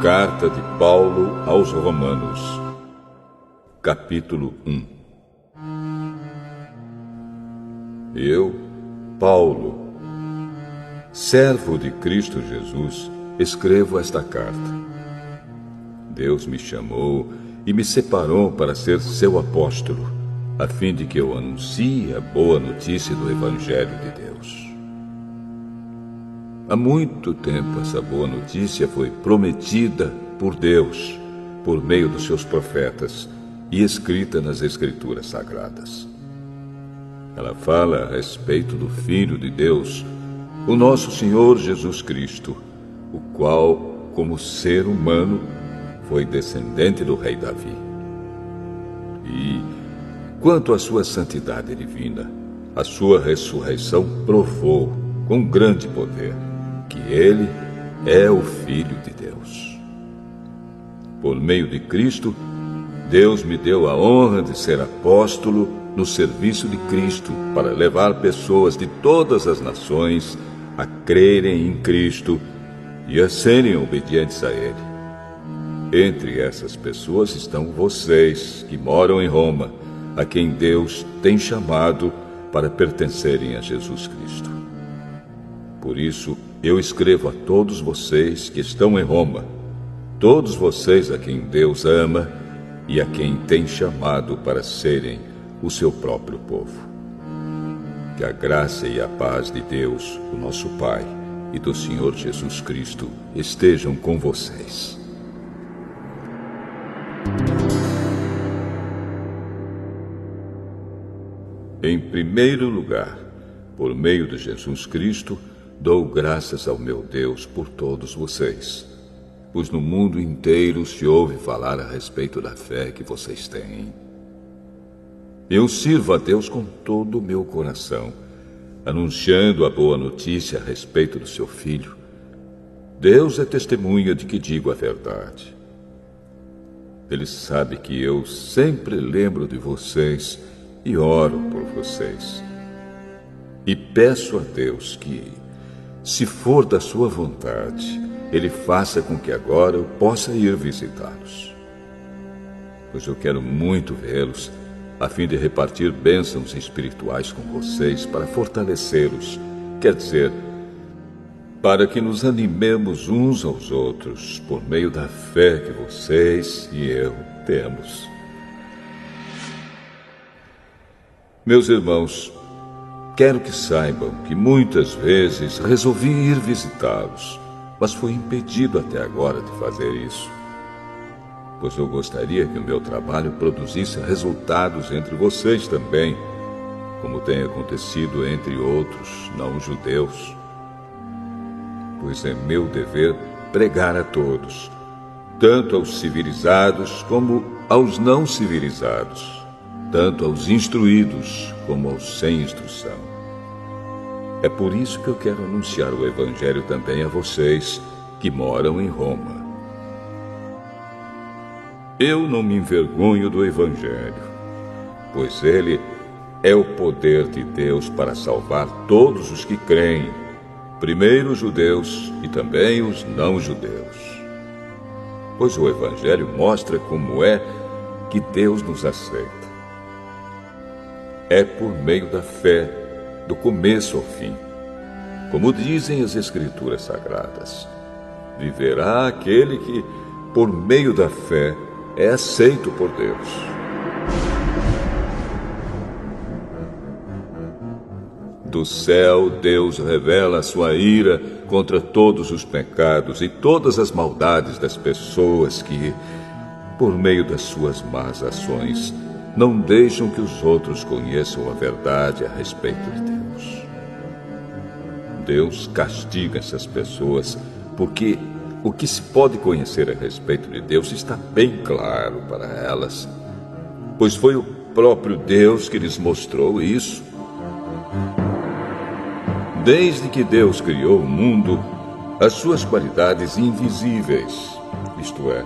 Carta de Paulo aos Romanos, capítulo 1. Eu, Paulo, servo de Cristo Jesus, escrevo esta carta. Deus me chamou e me separou para ser seu apóstolo, a fim de que eu anuncie a boa notícia do Evangelho de Deus. Há muito tempo essa boa notícia foi prometida por Deus, por meio dos seus profetas, e escrita nas Escrituras Sagradas. Ela fala a respeito do Filho de Deus, o nosso Senhor Jesus Cristo, o qual, como ser humano, foi descendente do rei Davi. E, quanto à sua santidade divina, a sua ressurreição provou, com grande poder, que ele é o Filho de Deus. Por meio de Cristo, Deus me deu a honra de ser apóstolo no serviço de Cristo, para levar pessoas de todas as nações a crerem em Cristo e a serem obedientes a Ele. Entre essas pessoas estão vocês, que moram em Roma, a quem Deus tem chamado para pertencerem a Jesus Cristo. Por isso, eu escrevo a todos vocês que estão em Roma, todos vocês a quem Deus ama e a quem tem chamado para serem o seu próprio povo. Que a graça e a paz de Deus, o nosso Pai, e do Senhor Jesus Cristo estejam com vocês. Em primeiro lugar, por meio de Jesus Cristo, dou graças ao meu Deus por todos vocês, pois no mundo inteiro se ouve falar a respeito da fé que vocês têm. Eu sirvo a Deus com todo o meu coração, anunciando a boa notícia a respeito do seu Filho. Deus é testemunha de que digo a verdade. Ele sabe que eu sempre lembro de vocês e oro por vocês. E peço a Deus que, se for da sua vontade, Ele faça com que agora eu possa ir visitá-los. Pois eu quero muito vê-los, a fim de repartir bênçãos espirituais com vocês para fortalecê-los, quer dizer, para que nos animemos uns aos outros por meio da fé que vocês e eu temos. Meus irmãos, quero que saibam que muitas vezes resolvi ir visitá-los, mas fui impedido até agora de fazer isso, pois eu gostaria que o meu trabalho produzisse resultados entre vocês também, como tem acontecido entre outros não-judeus. Pois é meu dever pregar a todos, tanto aos civilizados como aos não civilizados, tanto aos instruídos como aos sem instrução. É por isso que eu quero anunciar o Evangelho também a vocês que moram em Roma. Eu não me envergonho do Evangelho, pois ele é o poder de Deus para salvar todos os que creem, primeiro os judeus e também os não-judeus. Pois o Evangelho mostra como é que Deus nos aceita. É por meio da fé, do começo ao fim. Como dizem as Escrituras Sagradas, viverá aquele que, por meio da fé, é aceito por Deus. Do céu, Deus revela a sua ira contra todos os pecados e todas as maldades das pessoas que, por meio das suas más ações, não deixam que os outros conheçam a verdade a respeito de Deus. Deus castiga essas pessoas porque o que se pode conhecer a respeito de Deus está bem claro para elas, pois foi o próprio Deus que lhes mostrou isso. Desde que Deus criou o mundo, as suas qualidades invisíveis, isto é,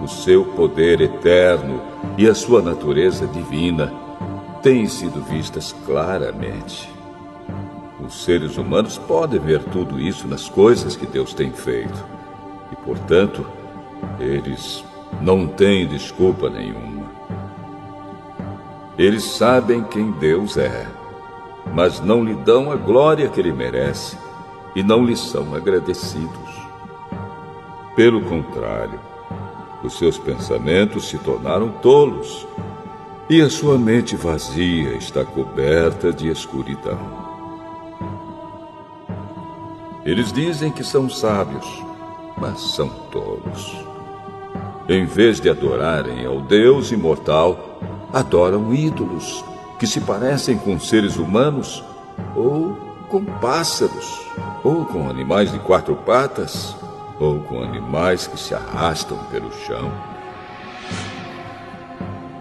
o seu poder eterno e a sua natureza divina, têm sido vistas claramente. Os seres humanos podem ver tudo isso nas coisas que Deus tem feito. E, portanto, Eles não têm desculpa nenhuma. Eles sabem quem Deus é, mas não lhe dão a glória que ele merece e não lhe são agradecidos. Pelo contrário, os seus pensamentos se tornaram tolos e a sua mente vazia está coberta de escuridão. Eles dizem que são sábios, mas são tolos. Em vez de adorarem ao Deus imortal, adoram ídolos que se parecem com seres humanos, ou com pássaros, ou com animais de 4 patas, ou com animais que se arrastam pelo chão.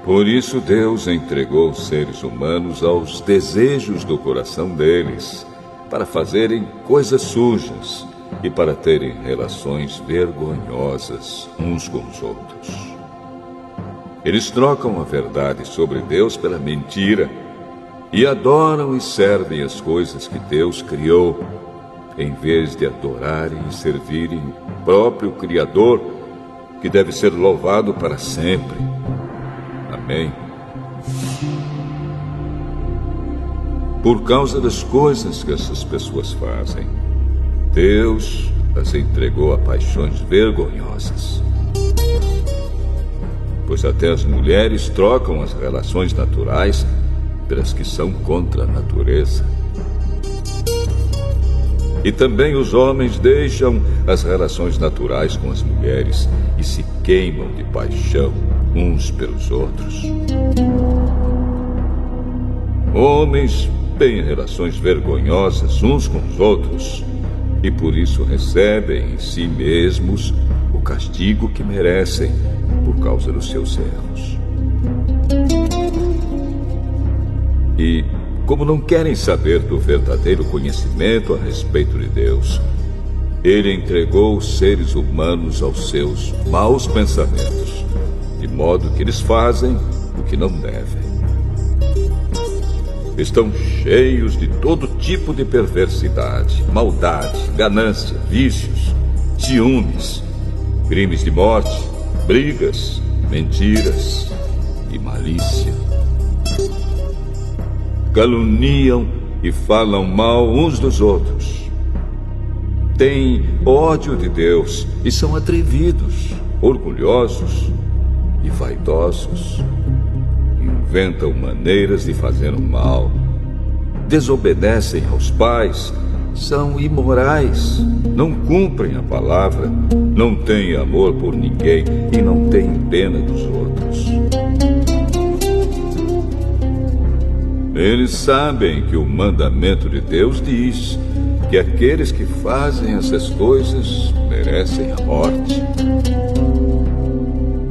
Por isso Deus entregou os seres humanos aos desejos do coração deles, para fazerem coisas sujas e para terem relações vergonhosas uns com os outros. Eles trocam a verdade sobre Deus pela mentira e adoram e servem as coisas que Deus criou, em vez de adorarem e servirem o próprio Criador, que deve ser louvado para sempre. Amém. Por causa das coisas que essas pessoas fazem, Deus as entregou a paixões vergonhosas. Pois até as mulheres trocam as relações naturais pelas que são contra a natureza. E também os homens deixam as relações naturais com as mulheres e se queimam de paixão uns pelos outros. Homens têm relações vergonhosas uns com os outros e por isso recebem em si mesmos o castigo que merecem por causa dos seus erros. E, como não querem saber do verdadeiro conhecimento a respeito de Deus, ele entregou os seres humanos aos seus maus pensamentos, de modo que eles fazem o que não devem. Estão cheios de todo tipo de perversidade, maldade, ganância, vícios, ciúmes, crimes de morte, brigas, mentiras e malícia. Caluniam e falam mal uns dos outros. Têm ódio de Deus e são atrevidos, orgulhosos e vaidosos. Inventam maneiras de fazer o mal. Desobedecem aos pais. São imorais. Não cumprem a palavra. Não têm amor por ninguém e não têm pena dos outros. Eles sabem que o mandamento de Deus diz que aqueles que fazem essas coisas merecem a morte.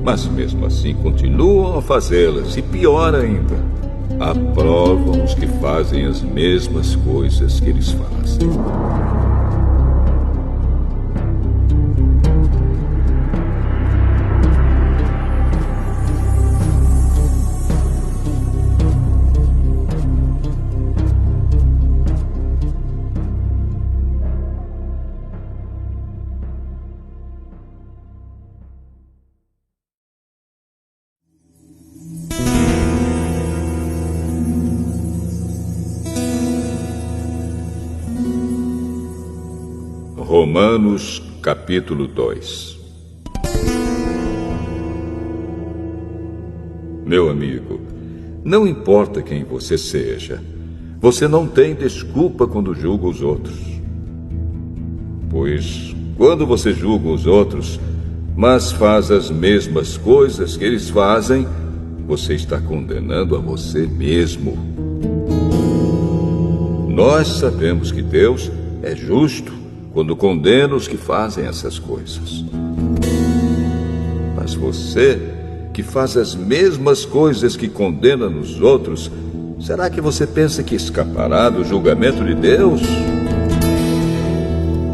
Mas mesmo assim continuam a fazê-las e, pior ainda, aprovam os que fazem as mesmas coisas que eles fazem. Romanos, capítulo 2. Meu amigo, não importa quem você seja, você não tem desculpa quando julga os outros. Pois, quando você julga os outros, mas faz as mesmas coisas que eles fazem, você está condenando a você mesmo. Nós sabemos que Deus é justo quando condena os que fazem essas coisas. Mas você, que faz as mesmas coisas que condena nos outros, será que você pensa que escapará do julgamento de Deus?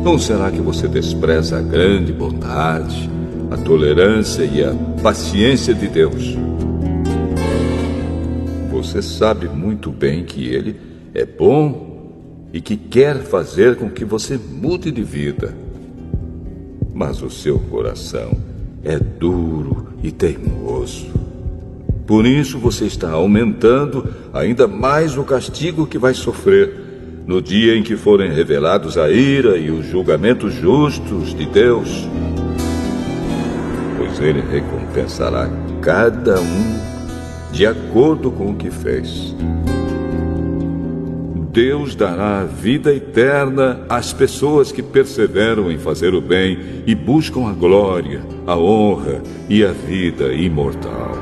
Ou será que você despreza a grande bondade, a tolerância e a paciência de Deus? Você sabe muito bem que Ele é bom e que quer fazer com que você mude de vida. Mas o seu coração é duro e teimoso. Por isso você está aumentando ainda mais o castigo que vai sofrer no dia em que forem revelados a ira e os julgamentos justos de Deus. Pois ele recompensará cada um de acordo com o que fez. Deus dará a vida eterna às pessoas que perseveram em fazer o bem e buscam a glória, a honra e a vida imortal.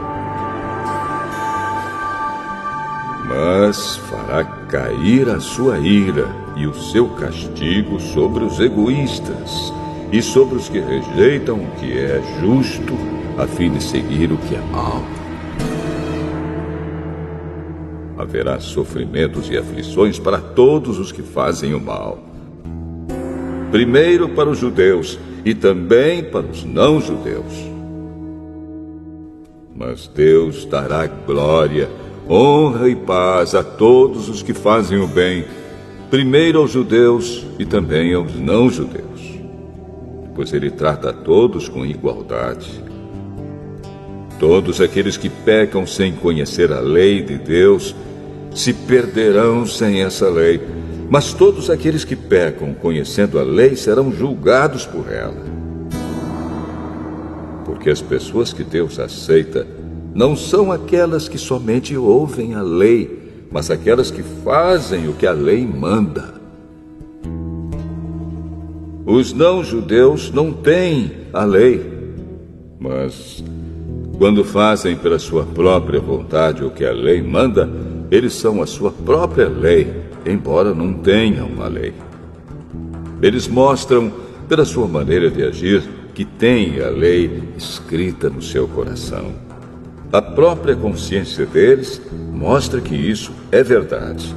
Mas fará cair a sua ira e o seu castigo sobre os egoístas e sobre os que rejeitam o que é justo, a fim de seguir o que é mau. Haverá sofrimentos e aflições para todos os que fazem o mal. Primeiro para os judeus e também para os não-judeus. Mas Deus dará glória, honra e paz a todos os que fazem o bem, primeiro aos judeus e também aos não-judeus. Pois ele trata a todos com igualdade. Todos aqueles que pecam sem conhecer a lei de Deus se perderão sem essa lei, mas todos aqueles que pecam conhecendo a lei serão julgados por ela. Porque as pessoas que Deus aceita não são aquelas que somente ouvem a lei, mas aquelas que fazem o que a lei manda. Os não-judeus não têm a lei, mas quando fazem pela sua própria vontade o que a lei manda, eles são a sua própria lei, embora não tenham a lei. Eles mostram, pela sua maneira de agir, que têm a lei escrita no seu coração. A própria consciência deles mostra que isso é verdade.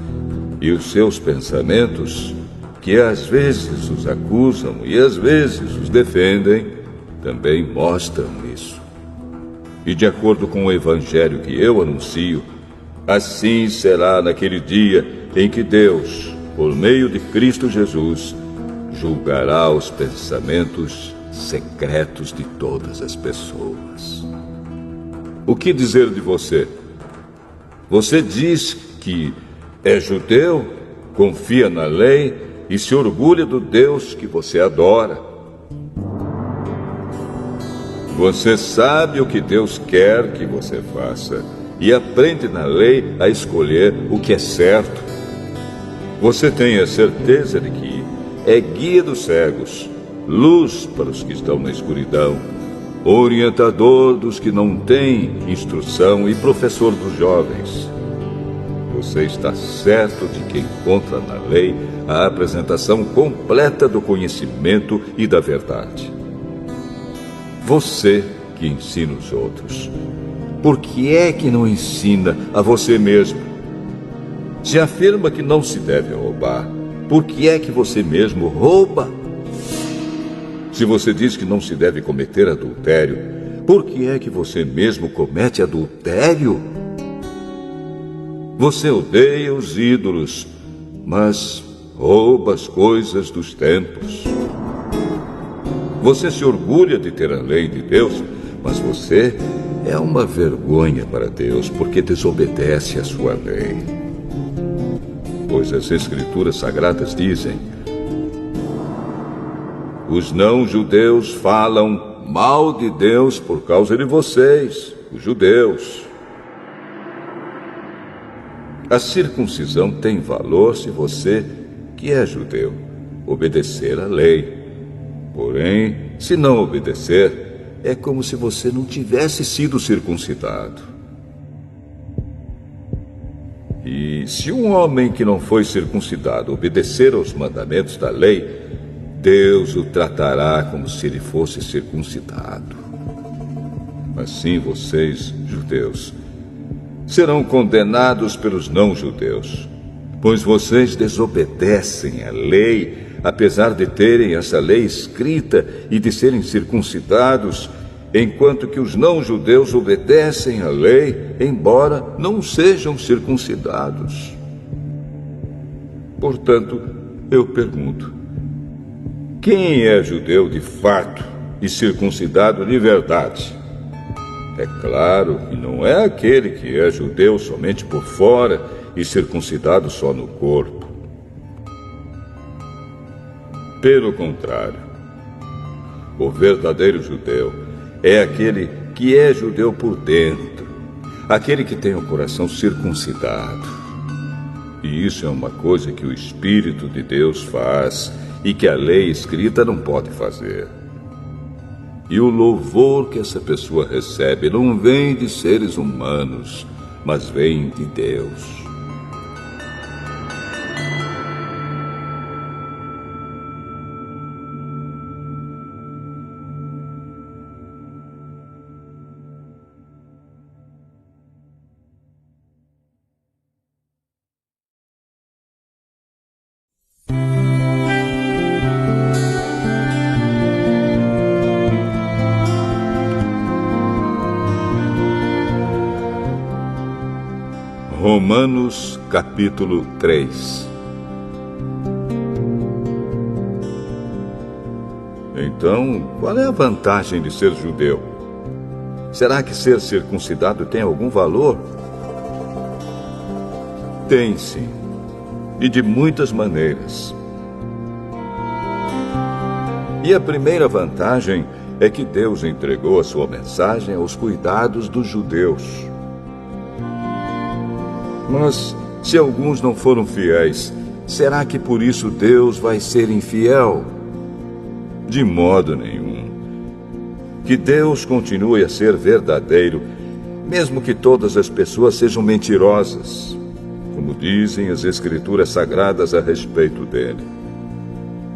E os seus pensamentos, que às vezes os acusam e às vezes os defendem, também mostram isso. E de acordo com o evangelho que eu anuncio, assim será naquele dia em que Deus, por meio de Cristo Jesus, julgará os pensamentos secretos de todas as pessoas. O que dizer de você? Você diz que é judeu, confia na lei e se orgulha do Deus que você adora. Você sabe o que Deus quer que você faça e aprende na lei a escolher o que é certo. Você tem a certeza de que é guia dos cegos, luz para os que estão na escuridão, orientador dos que não têm instrução e professor dos jovens. Você está certo de que encontra na lei a apresentação completa do conhecimento e da verdade. Você que ensina os outros, por que é que não ensina a você mesmo? Se afirma que não se deve roubar, por que é que você mesmo rouba? Se você diz que não se deve cometer adultério, por que é que você mesmo comete adultério? Você odeia os ídolos, mas rouba as coisas dos templos. Você se orgulha de ter a lei de Deus, mas você é uma vergonha para Deus porque desobedece à sua lei. Pois as Escrituras Sagradas dizem: os não-judeus falam mal de Deus por causa de vocês, os judeus. A circuncisão tem valor se você, que é judeu, obedecer à lei. Porém, se não obedecer, é como se você não tivesse sido circuncidado. E se um homem que não foi circuncidado obedecer aos mandamentos da lei, Deus o tratará como se ele fosse circuncidado. Assim vocês, judeus, serão condenados pelos não-judeus, pois vocês desobedecem à lei, apesar de terem essa lei escrita e de serem circuncidados, enquanto que os não-judeus obedecem à lei, embora não sejam circuncidados. Portanto, eu pergunto: quem é judeu de fato e circuncidado de verdade. É claro que não é aquele que é judeu somente por fora e circuncidado só no corpo. Pelo contrário, o verdadeiro judeu é aquele que é judeu por dentro, aquele que tem o coração circuncidado. E isso é uma coisa que o Espírito de Deus faz e que a lei escrita não pode fazer. E o louvor que essa pessoa recebe não vem de seres humanos, mas vem de Deus. Romanos capítulo 3. Então, qual é a vantagem de ser judeu? Será que ser circuncidado tem algum valor? Tem sim, e de muitas maneiras. E a primeira vantagem é que Deus entregou a sua mensagem aos cuidados dos judeus. Mas, se alguns não foram fiéis, será que por isso Deus vai ser infiel? De modo nenhum. Que Deus continue a ser verdadeiro, mesmo que todas as pessoas sejam mentirosas, como dizem as Escrituras Sagradas a respeito dele.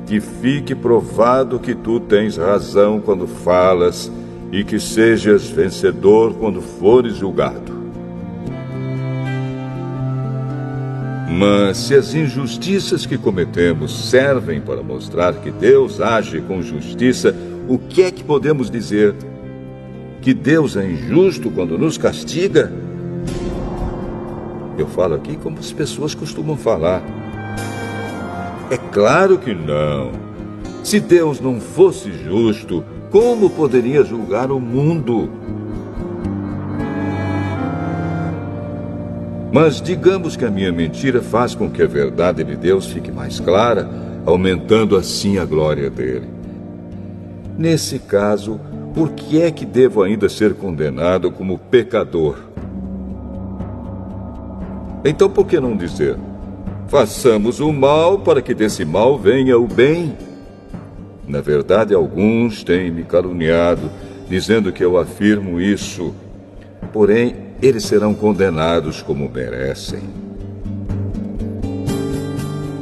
Que fique provado que tu tens razão quando falas e que sejas vencedor quando fores julgado. Mas se as injustiças que cometemos servem para mostrar que Deus age com justiça, o que é que podemos dizer? Que Deus é injusto quando nos castiga? Eu falo aqui como as pessoas costumam falar. É claro que não. Se Deus não fosse justo, como poderia julgar o mundo? Mas digamos que a minha mentira faz com que a verdade de Deus fique mais clara, aumentando assim a glória dele. Nesse caso, por que é que devo ainda ser condenado como pecador? Então por que não dizer: façamos o mal para que desse mal venha o bem? Na verdade, alguns têm me caluniado, dizendo que eu afirmo isso. Porém, eles serão condenados como merecem.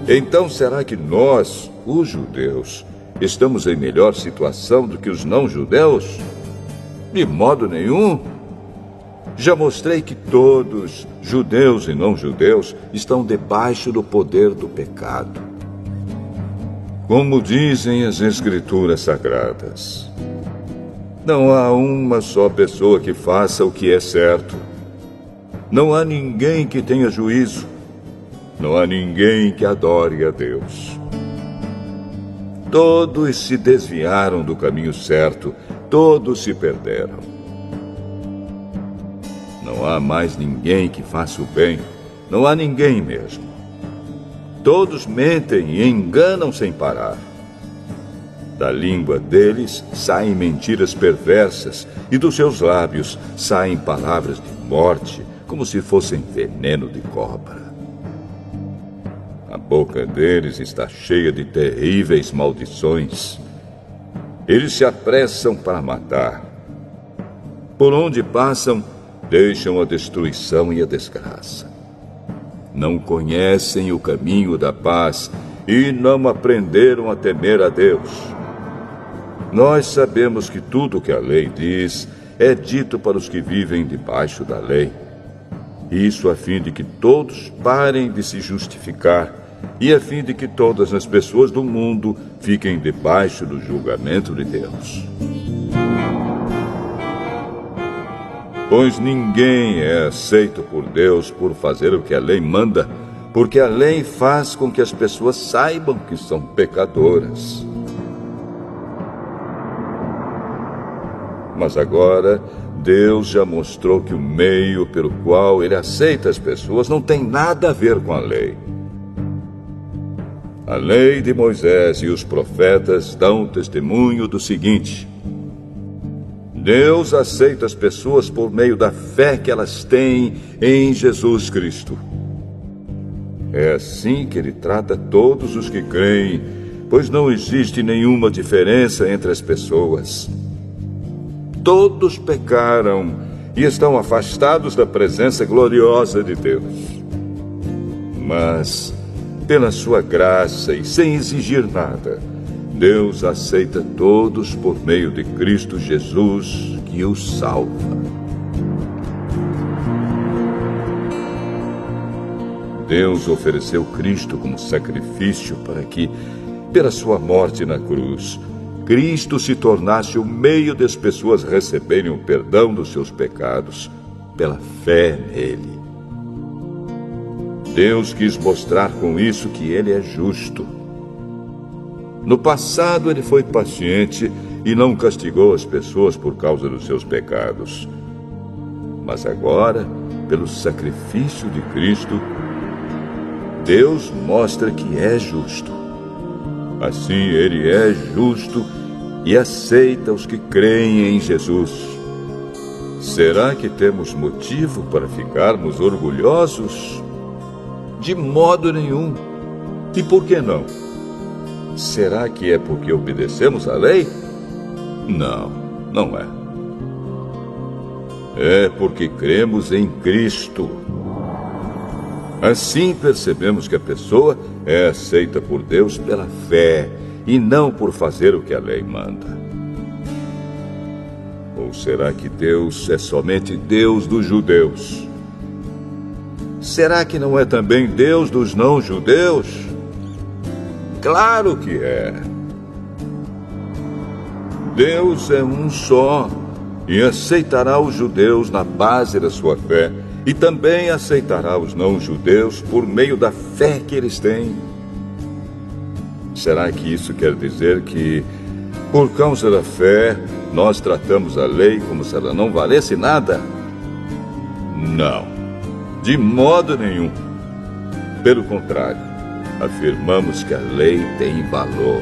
Então, será que nós, os judeus, estamos em melhor situação do que os não-judeus? De modo nenhum. Já mostrei que todos, judeus e não-judeus, estão debaixo do poder do pecado. Como dizem as Escrituras Sagradas, não há uma só pessoa que faça o que é certo. Não há ninguém que tenha juízo. Não há ninguém que adore a Deus. Todos se desviaram do caminho certo. Todos se perderam. Não há mais ninguém que faça o bem. Não há ninguém mesmo. Todos mentem e enganam sem parar. Da língua deles saem mentiras perversas e dos seus lábios saem palavras de morte, como se fossem veneno de cobra. A boca deles está cheia de terríveis maldições. Eles se apressam para matar. Por onde passam, deixam a destruição e a desgraça. Não conhecem o caminho da paz e não aprenderam a temer a Deus. Nós sabemos que tudo o que a lei diz é dito para os que vivem debaixo da lei. Isso a fim de que todos parem de se justificar e a fim de que todas as pessoas do mundo fiquem debaixo do julgamento de Deus. Pois ninguém é aceito por Deus por fazer o que a lei manda, porque a lei faz com que as pessoas saibam que são pecadoras. Mas agora, Deus já mostrou que o meio pelo qual ele aceita as pessoas não tem nada a ver com a lei. A lei de Moisés e os profetas dão testemunho do seguinte: Deus aceita as pessoas por meio da fé que elas têm em Jesus Cristo. É assim que ele trata todos os que creem, pois não existe nenhuma diferença entre as pessoas. Todos pecaram e estão afastados da presença gloriosa de Deus. Mas, pela sua graça e sem exigir nada, Deus aceita todos por meio de Cristo Jesus, que os salva. Deus ofereceu Cristo como sacrifício para que, pela sua morte na cruz, Cristo se tornasse o meio das pessoas receberem o perdão dos seus pecados pela fé nele. Deus quis mostrar com isso que ele é justo. No passado, ele foi paciente e não castigou as pessoas por causa dos seus pecados. Mas agora, pelo sacrifício de Cristo, Deus mostra que é justo. Assim, ele é justo e aceita os que creem em Jesus. Será que temos motivo para ficarmos orgulhosos? De modo nenhum. E por que não? Será que é porque obedecemos à lei? Não, não é. É porque cremos em Cristo. Assim percebemos que a pessoa é aceita por Deus pela fé e não por fazer o que a lei manda. Ou será que Deus é somente Deus dos judeus? Será que não é também Deus dos não-judeus? Claro que é. Deus é um só e aceitará os judeus na base da sua fé e também aceitará os não-judeus por meio da fé que eles têm. Será que isso quer dizer que, por causa da fé, nós tratamos a lei como se ela não valesse nada? Não, de modo nenhum. Pelo contrário, afirmamos que a lei tem valor.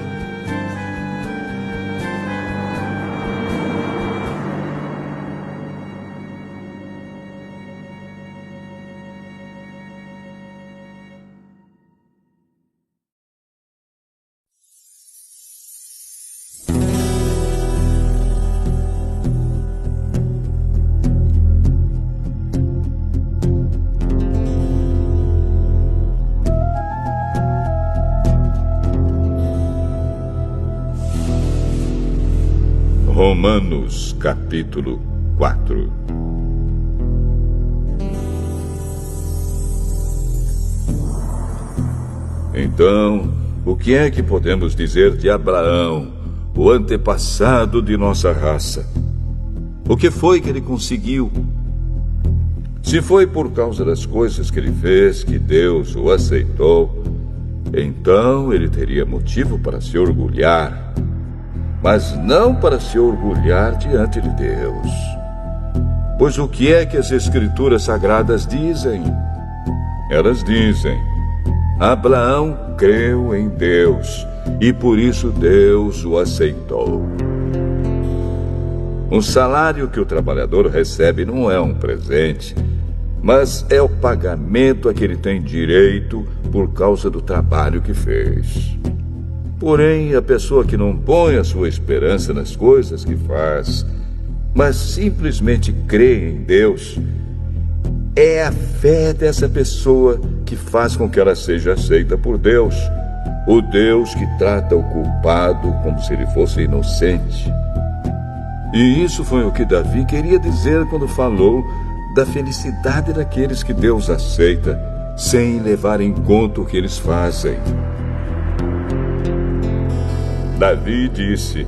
Romanos, capítulo 4. Então, o que é que podemos dizer de Abraão, o antepassado de nossa raça? O que foi que ele conseguiu? Se foi por causa das coisas que ele fez que Deus o aceitou, então ele teria motivo para se orgulhar, mas não para se orgulhar diante de Deus. Pois o que é que as Escrituras Sagradas dizem? Elas dizem: Abraão creu em Deus, e por isso Deus o aceitou. O salário que o trabalhador recebe não é um presente, mas é o pagamento a que ele tem direito por causa do trabalho que fez. Porém, a pessoa que não põe a sua esperança nas coisas que faz, mas simplesmente crê em Deus, é a fé dessa pessoa que faz com que ela seja aceita por Deus, o Deus que trata o culpado como se ele fosse inocente. E isso foi o que Davi queria dizer quando falou da felicidade daqueles que Deus aceita, sem levar em conta o que eles fazem. Davi disse: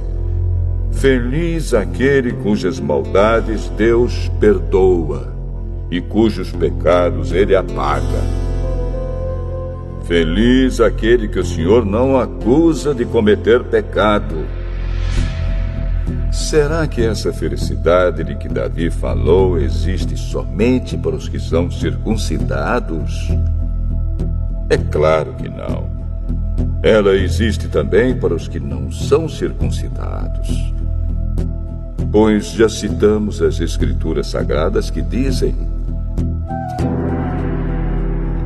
Feliz aquele cujas maldades Deus perdoa e cujos pecados ele apaga. Feliz aquele que o Senhor não acusa de cometer pecado. Será que essa felicidade de que Davi falou existe somente para os que são circuncidados? É claro que não. Ela existe também para os que não são circuncidados. Pois já citamos as Escrituras Sagradas que dizem: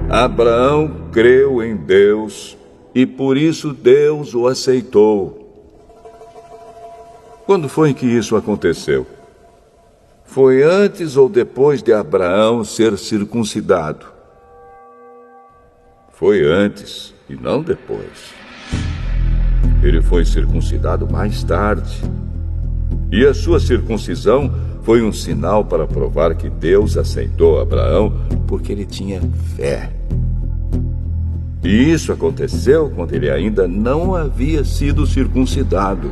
Abraão creu em Deus e por isso Deus o aceitou. Quando foi que isso aconteceu? Foi antes ou depois de Abraão ser circuncidado? Foi antes e não depois. Ele foi circuncidado mais tarde. E a sua circuncisão foi um sinal para provar que Deus aceitou Abraão porque ele tinha fé. E isso aconteceu quando ele ainda não havia sido circuncidado.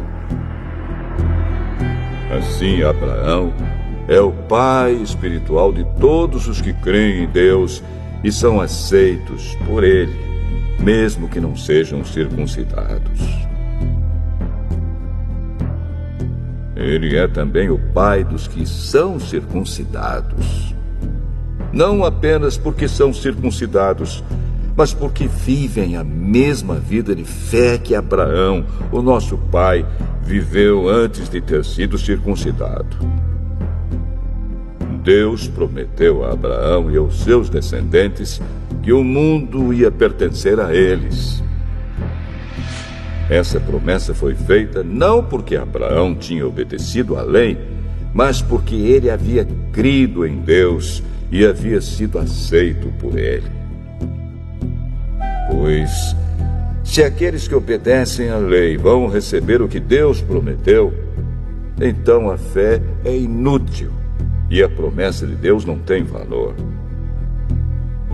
Assim, Abraão é o pai espiritual de todos os que creem em Deus e são aceitos por ele, mesmo que não sejam circuncidados. Ele é também o pai dos que são circuncidados. Não apenas porque são circuncidados, mas porque vivem a mesma vida de fé que Abraão, o nosso pai, viveu antes de ter sido circuncidado. Deus prometeu a Abraão e aos seus descendentes que o mundo ia pertencer a eles. Essa promessa foi feita não porque Abraão tinha obedecido à lei, mas porque ele havia crido em Deus e havia sido aceito por ele. Pois, se aqueles que obedecem à lei vão receber o que Deus prometeu, então a fé é inútil e a promessa de Deus não tem valor.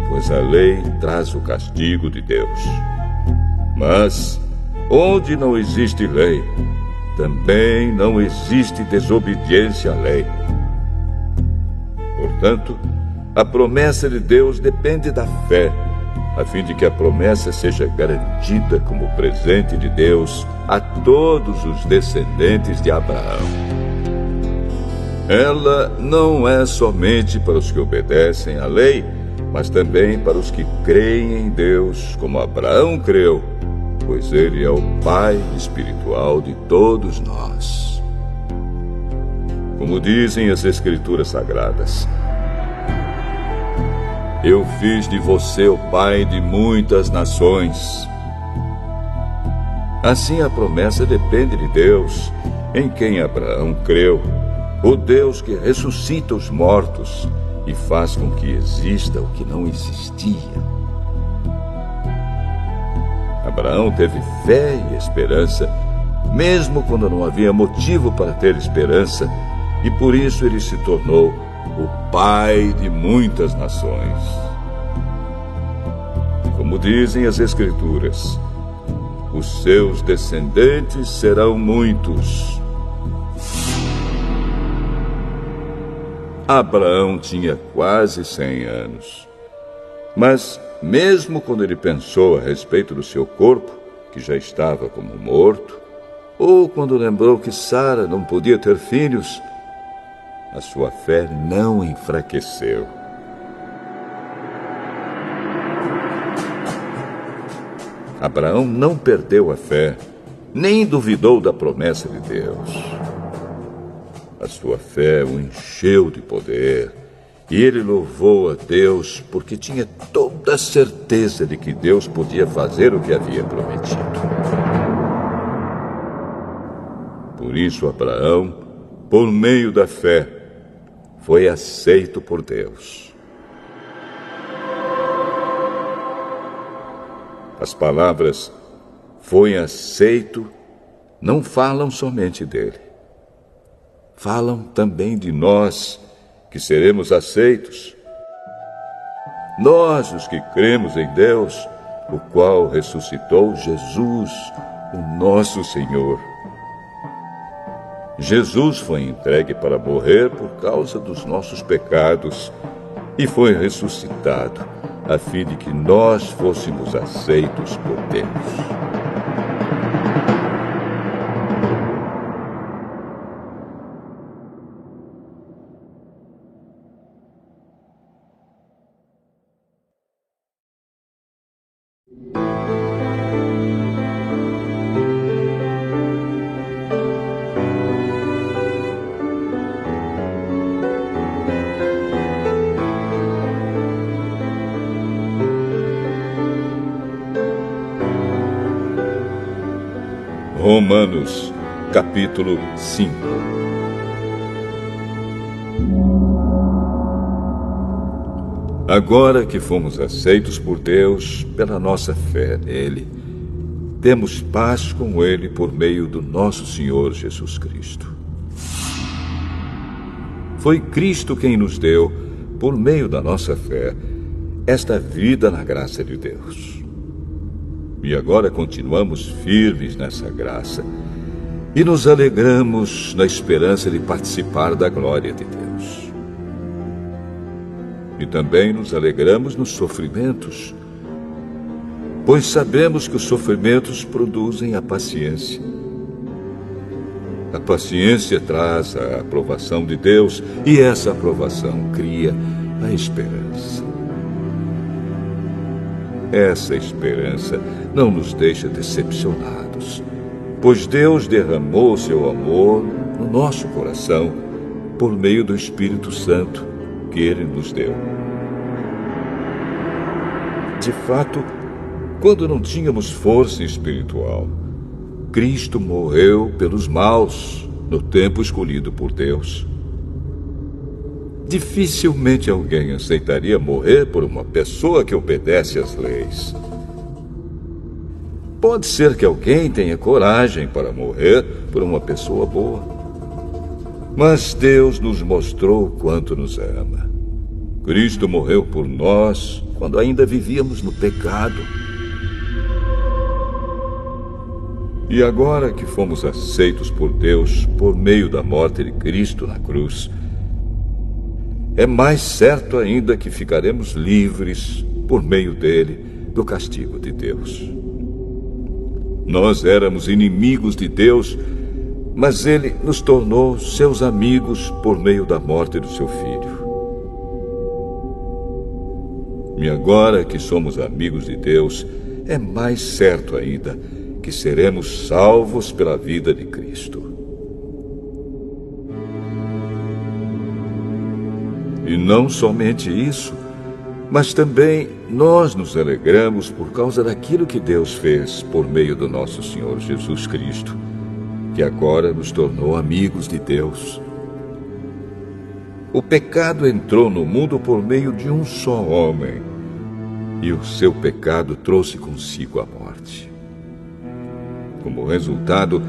Pois a lei traz o castigo de Deus. Mas, onde não existe lei, também não existe desobediência à lei. Portanto, a promessa de Deus depende da fé, a fim de que a promessa seja garantida como presente de Deus a todos os descendentes de Abraão. Ela não é somente para os que obedecem à lei, mas também para os que creem em Deus, como Abraão creu, pois ele é o pai espiritual de todos nós. Como dizem as Escrituras Sagradas: Eu fiz de você o pai de muitas nações. Assim a promessa depende de Deus, em quem Abraão creu, o Deus que ressuscita os mortos e faz com que exista o que não existia. Abraão teve fé e esperança, mesmo quando não havia motivo para ter esperança, e por isso ele se tornou o pai de muitas nações. Como dizem as Escrituras, os seus descendentes serão muitos. Abraão tinha quase 100 anos. Mas, mesmo quando ele pensou a respeito do seu corpo, que já estava como morto, ou quando lembrou que Sara não podia ter filhos, a sua fé não enfraqueceu. Abraão não perdeu a fé, nem duvidou da promessa de Deus. A sua fé o encheu de poder, e ele louvou a Deus porque tinha toda a certeza de que Deus podia fazer o que havia prometido. Por isso, Abraão, por meio da fé, foi aceito por Deus. As palavras "foi aceito" não falam somente dele. Falam também de nós, que seremos aceitos. Nós, os que cremos em Deus, o qual ressuscitou Jesus, o nosso Senhor. Jesus foi entregue para morrer por causa dos nossos pecados e foi ressuscitado, a fim de que nós fôssemos aceitos por Deus. Romanos, capítulo 5. Agora que fomos aceitos por Deus pela nossa fé nele, temos paz com ele por meio do nosso Senhor Jesus Cristo. Foi Cristo quem nos deu, por meio da nossa fé, esta vida na graça de Deus. E agora continuamos firmes nessa graça e nos alegramos na esperança de participar da glória de Deus. E também nos alegramos nos sofrimentos, pois sabemos que os sofrimentos produzem a paciência. A paciência traz a aprovação de Deus e essa aprovação cria a esperança. Essa esperança não nos deixa decepcionados, pois Deus derramou seu amor no nosso coração por meio do Espírito Santo que Ele nos deu. De fato, quando não tínhamos força espiritual, Cristo morreu pelos maus no tempo escolhido por Deus. Dificilmente alguém aceitaria morrer por uma pessoa que obedece às leis. Pode ser que alguém tenha coragem para morrer por uma pessoa boa. Mas Deus nos mostrou o quanto nos ama. Cristo morreu por nós quando ainda vivíamos no pecado. E agora que fomos aceitos por Deus por meio da morte de Cristo na cruz, é mais certo ainda que ficaremos livres por meio dele do castigo de Deus. Nós éramos inimigos de Deus, mas ele nos tornou seus amigos por meio da morte do seu filho. E agora que somos amigos de Deus, é mais certo ainda que seremos salvos pela vida de Cristo. E não somente isso, mas também nós nos alegramos por causa daquilo que Deus fez por meio do nosso Senhor Jesus Cristo, que agora nos tornou amigos de Deus. O pecado entrou no mundo por meio de um só homem, e o seu pecado trouxe consigo a morte. Como resultado,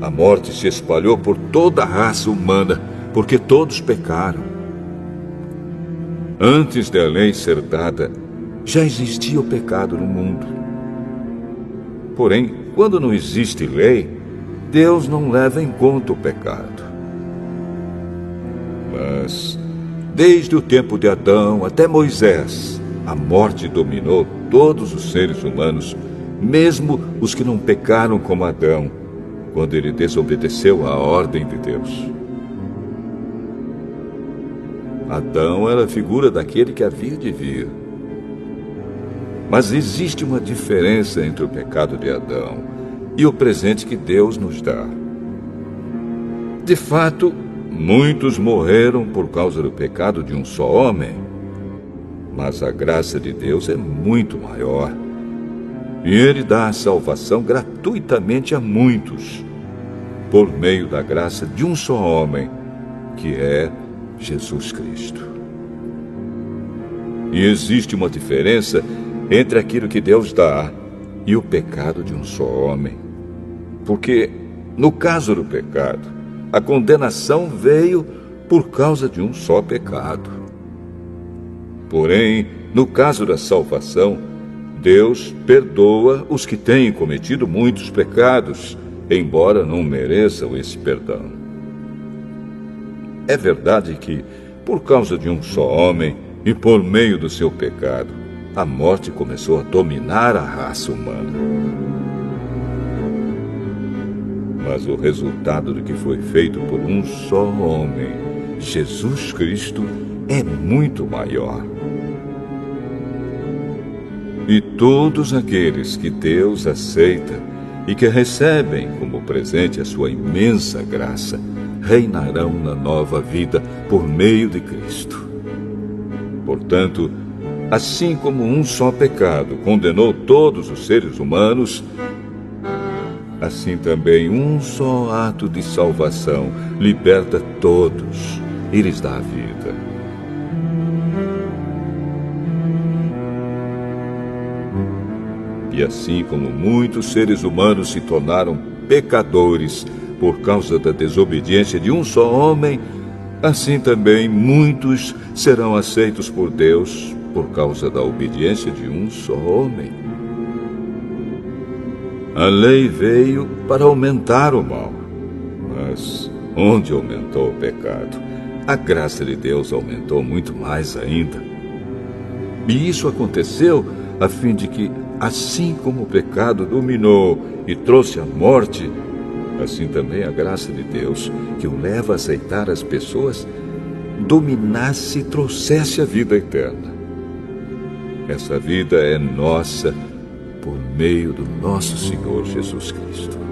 a morte se espalhou por toda a raça humana, porque todos pecaram. Antes da lei ser dada, já existia o pecado no mundo. Porém, quando não existe lei, Deus não leva em conta o pecado. Mas, desde o tempo de Adão até Moisés, a morte dominou todos os seres humanos, mesmo os que não pecaram como Adão, quando ele desobedeceu à ordem de Deus. Adão era a figura daquele que havia de vir. Mas existe uma diferença entre o pecado de Adão e o presente que Deus nos dá. De fato, muitos morreram por causa do pecado de um só homem, mas a graça de Deus é muito maior. E Ele dá a salvação gratuitamente a muitos, por meio da graça de um só homem, que é Jesus Cristo. E existe uma diferença entre aquilo que Deus dá e o pecado de um só homem. Porque, no caso do pecado, a condenação veio por causa de um só pecado. Porém, no caso da salvação, Deus perdoa os que têm cometido muitos pecados, embora não mereçam esse perdão. É verdade que, por causa de um só homem e por meio do seu pecado, a morte começou a dominar a raça humana. Mas o resultado do que foi feito por um só homem, Jesus Cristo, é muito maior. E todos aqueles que Deus aceita e que recebem como presente a sua imensa graça, reinarão na nova vida por meio de Cristo. Portanto, assim como um só pecado condenou todos os seres humanos, Assim também um só ato de salvação liberta todos e lhes dá a vida. E assim como muitos seres humanos se tornaram pecadores por causa da desobediência de um só homem, assim também muitos serão aceitos por Deus por causa da obediência de um só homem. A lei veio para aumentar o mal, mas onde aumentou o pecado, a graça de Deus aumentou muito mais ainda. E isso aconteceu a fim de que, assim como o pecado dominou e trouxe a morte, assim também a graça de Deus, que o leva a aceitar as pessoas, dominasse e trouxesse a vida eterna. Essa vida é nossa por meio do nosso Senhor Jesus Cristo.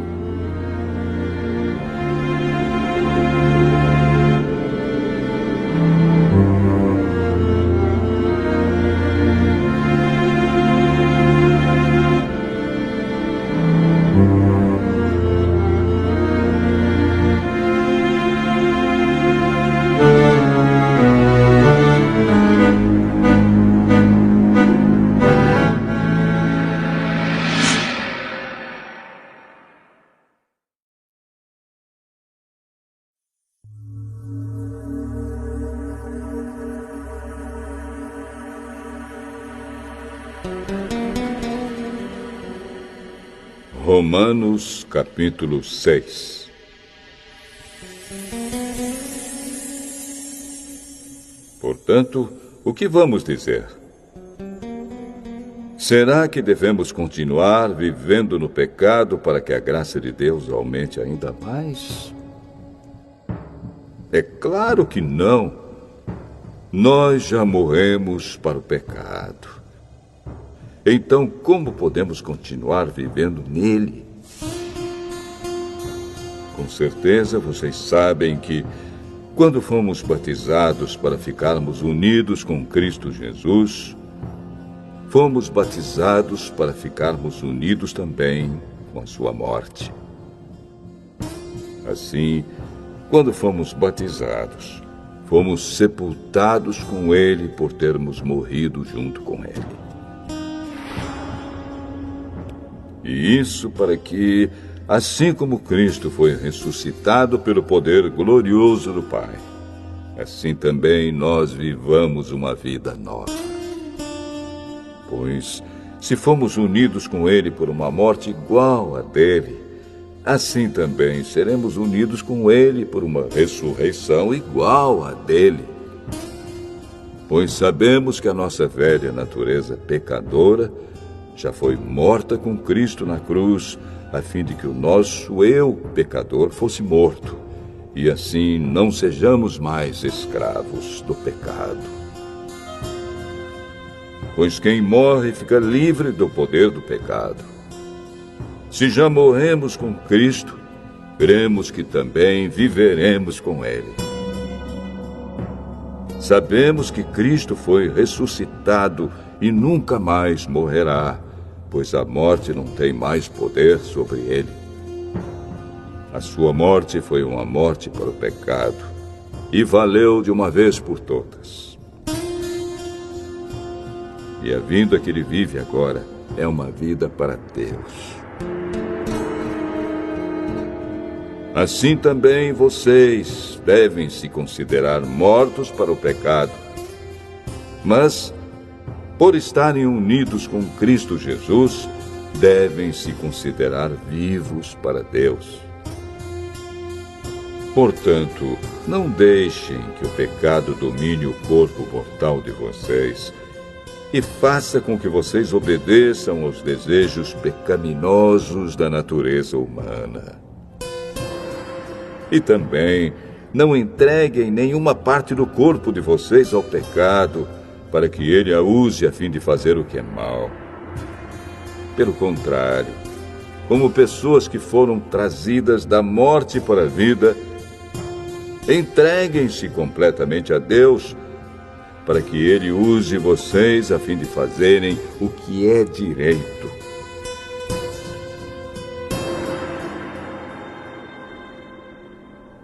Romanos capítulo 6. Portanto, o que vamos dizer? Será que devemos continuar vivendo no pecado para que a graça de Deus aumente ainda mais? É claro que não. Nós já morremos para o pecado. Então, como podemos continuar vivendo nele? Com certeza vocês sabem que, quando fomos batizados para ficarmos unidos com Cristo Jesus, fomos batizados para ficarmos unidos também com a sua morte. Assim, quando fomos batizados, fomos sepultados com ele por termos morrido junto com ele. E isso para que, assim como Cristo foi ressuscitado pelo poder glorioso do Pai, assim também nós vivamos uma vida nova. Pois, se fomos unidos com ele por uma morte igual à dele, assim também seremos unidos com ele por uma ressurreição igual à dele. Pois sabemos que a nossa velha natureza pecadora já foi morta com Cristo na cruz, a fim de que o nosso eu pecador fosse morto, e assim não sejamos mais escravos do pecado. Pois quem morre fica livre do poder do pecado. Se já morremos com Cristo, cremos que também viveremos com Ele. Sabemos que Cristo foi ressuscitado e nunca mais morrerá, pois a morte não tem mais poder sobre ele. A sua morte foi uma morte para o pecado, e valeu de uma vez por todas. E a vida que ele vive agora é uma vida para Deus. Assim também vocês devem se considerar mortos para o pecado, mas, por estarem unidos com Cristo Jesus, devem se considerar vivos para Deus. Portanto, não deixem que o pecado domine o corpo mortal de vocês e faça com que vocês obedeçam aos desejos pecaminosos da natureza humana. E também não entreguem nenhuma parte do corpo de vocês ao pecado, para que ele a use a fim de fazer o que é mal. Pelo contrário, como pessoas que foram trazidas da morte para a vida, entreguem-se completamente a Deus, para que ele use vocês a fim de fazerem o que é direito.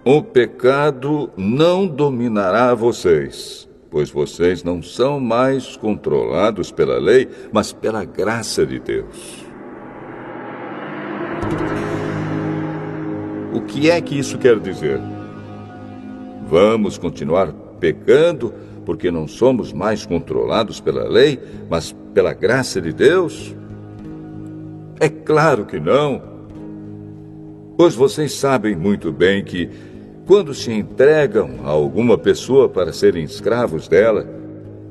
O pecado não dominará vocês, pois vocês não são mais controlados pela lei, mas pela graça de Deus. O que é que isso quer dizer? Vamos continuar pecando porque não somos mais controlados pela lei, mas pela graça de Deus? É claro que não. Pois vocês sabem muito bem que, quando se entregam a alguma pessoa para serem escravos dela,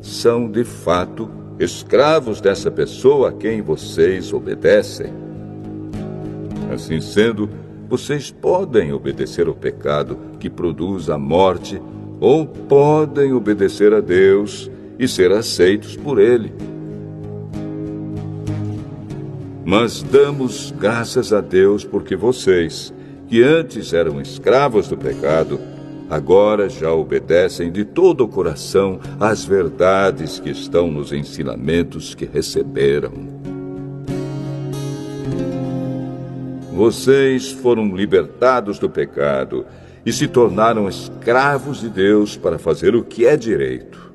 são de fato escravos dessa pessoa a quem vocês obedecem. Assim sendo, vocês podem obedecer ao pecado que produz a morte, ou podem obedecer a Deus e ser aceitos por Ele. Mas damos graças a Deus porque vocês, que antes eram escravos do pecado, agora já obedecem de todo o coração às verdades que estão nos ensinamentos que receberam. Vocês foram libertados do pecado e se tornaram escravos de Deus para fazer o que é direito.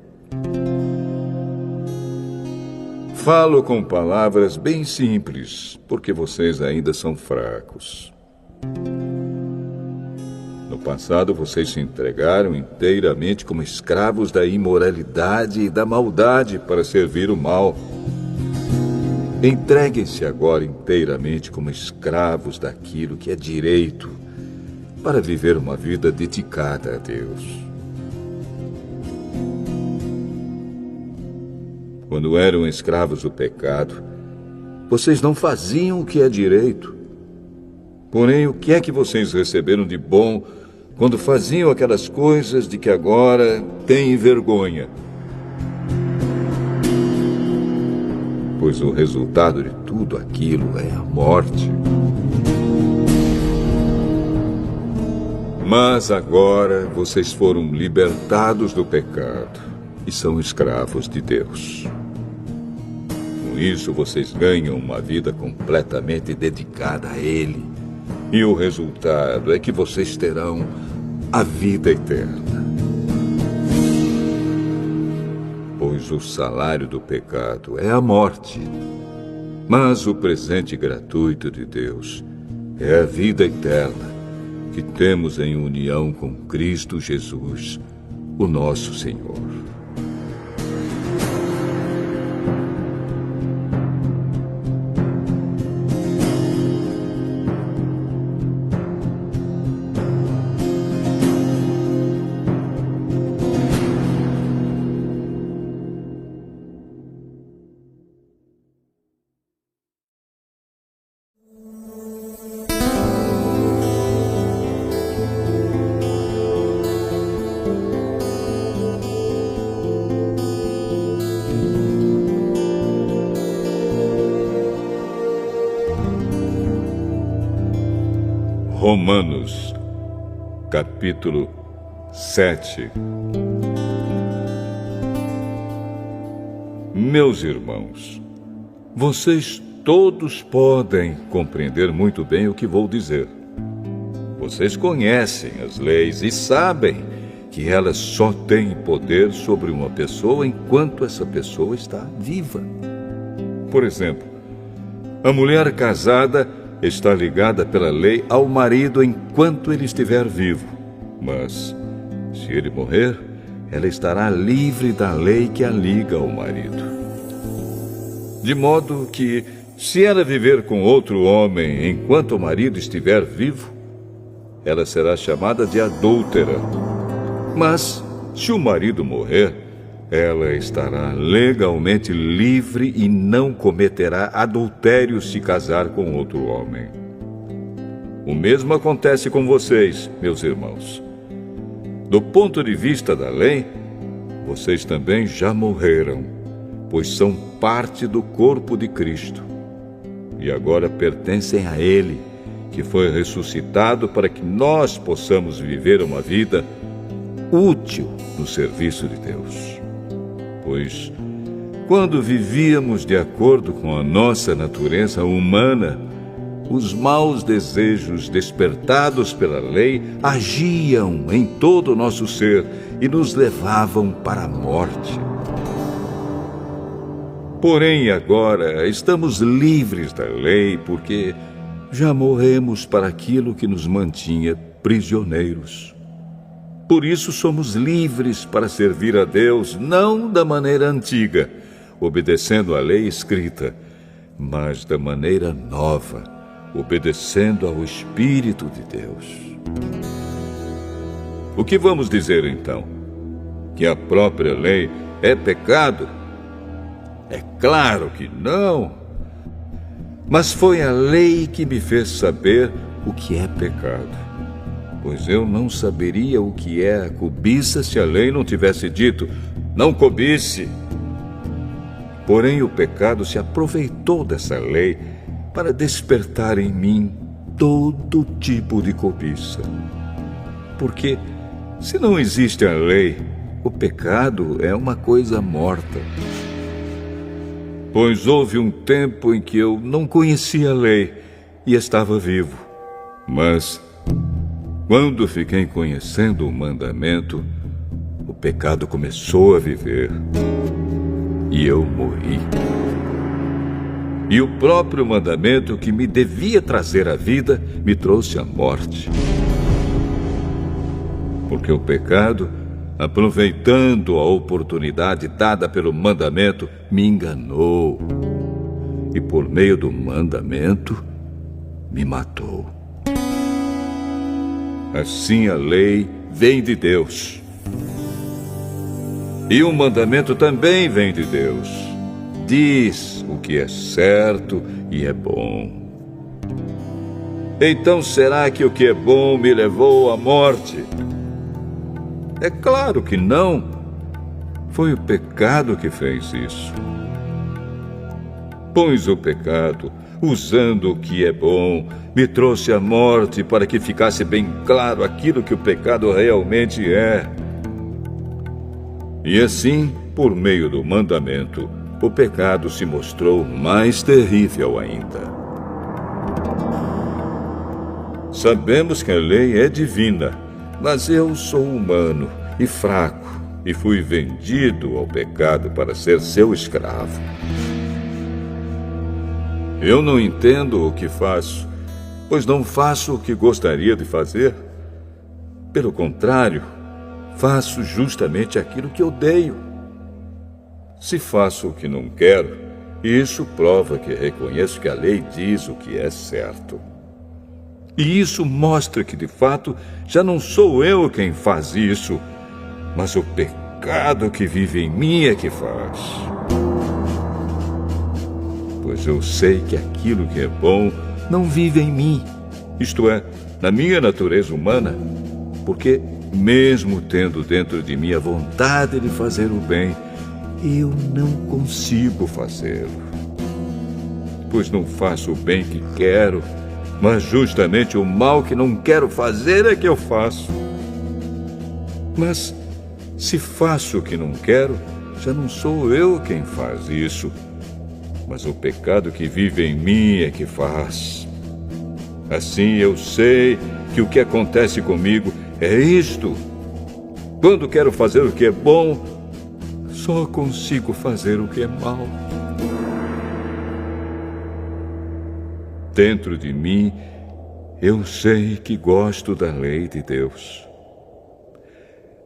Falo com palavras bem simples, porque vocês ainda são fracos. No passado, vocês se entregaram inteiramente como escravos da imoralidade e da maldade para servir o mal. Entreguem-se agora inteiramente como escravos daquilo que é direito, para viver uma vida dedicada a Deus. Quando eram escravos do pecado, vocês não faziam o que é direito. Porém, o que é que vocês receberam de bom quando faziam aquelas coisas de que agora têm vergonha? Pois o resultado de tudo aquilo é a morte. Mas agora vocês foram libertados do pecado e são escravos de Deus. Com isso, vocês ganham uma vida completamente dedicada a Ele. E o resultado é que vocês terão a vida eterna. Pois o salário do pecado é a morte. Mas o presente gratuito de Deus é a vida eterna que temos em união com Cristo Jesus, o nosso Senhor. Romanos, capítulo 7. Meus irmãos, vocês todos podem compreender muito bem o que vou dizer. Vocês conhecem as leis e sabem que elas só têm poder sobre uma pessoa enquanto essa pessoa está viva. Por exemplo, a mulher casada está ligada pela lei ao marido enquanto ele estiver vivo. Mas, se ele morrer, ela estará livre da lei que a liga ao marido. De modo que, se ela viver com outro homem enquanto o marido estiver vivo, ela será chamada de adúltera. Mas, se o marido morrer, ela estará legalmente livre e não cometerá adultério se casar com outro homem. O mesmo acontece com vocês, meus irmãos. Do ponto de vista da lei, vocês também já morreram, pois são parte do corpo de Cristo. E agora pertencem a Ele, que foi ressuscitado para que nós possamos viver uma vida útil no serviço de Deus. Pois, quando vivíamos de acordo com a nossa natureza humana, os maus desejos despertados pela lei agiam em todo o nosso ser e nos levavam para a morte. Porém, agora estamos livres da lei porque já morremos para aquilo que nos mantinha prisioneiros. Por isso somos livres para servir a Deus, não da maneira antiga, obedecendo à lei escrita, mas da maneira nova, obedecendo ao Espírito de Deus. O que vamos dizer então? Que a própria lei é pecado? É claro que não. Mas foi a lei que me fez saber o que é pecado. Pois eu não saberia o que é a cobiça se a lei não tivesse dito: não cobice. Porém, o pecado se aproveitou dessa lei para despertar em mim todo tipo de cobiça. Porque, se não existe a lei, o pecado é uma coisa morta. Pois houve um tempo em que eu não conhecia a lei e estava vivo. Mas, quando fiquei conhecendo o mandamento, o pecado começou a viver. E eu morri. E o próprio mandamento que me devia trazer a vida me trouxe a morte. Porque o pecado, aproveitando a oportunidade dada pelo mandamento, me enganou. E por meio do mandamento, me matou. Assim a lei vem de Deus. E o mandamento também vem de Deus. Diz o que é certo e é bom. Então será que o que é bom me levou à morte? É claro que não. Foi o pecado que fez isso. Pois o pecado, usando o que é bom, me trouxe a morte para que ficasse bem claro aquilo que o pecado realmente é. E assim, por meio do mandamento, o pecado se mostrou mais terrível ainda. Sabemos que a lei é divina, mas eu sou humano e fraco, e fui vendido ao pecado para ser seu escravo. Eu não entendo o que faço, pois não faço o que gostaria de fazer. Pelo contrário, faço justamente aquilo que odeio. Se faço o que não quero, isso prova que reconheço que a lei diz o que é certo. E isso mostra que, de fato, já não sou eu quem faz isso, mas o pecado que vive em mim é que faz. Pois eu sei que aquilo que é bom não vive em mim, isto é, na minha natureza humana, porque, mesmo tendo dentro de mim a vontade de fazer o bem, eu não consigo fazê-lo. Pois não faço o bem que quero, mas justamente o mal que não quero fazer é que eu faço. Mas, se faço o que não quero, já não sou eu quem faz isso, mas o pecado que vive em mim é que faz. Assim eu sei que o que acontece comigo é isto. Quando quero fazer o que é bom, só consigo fazer o que é mal. Dentro de mim, eu sei que gosto da lei de Deus.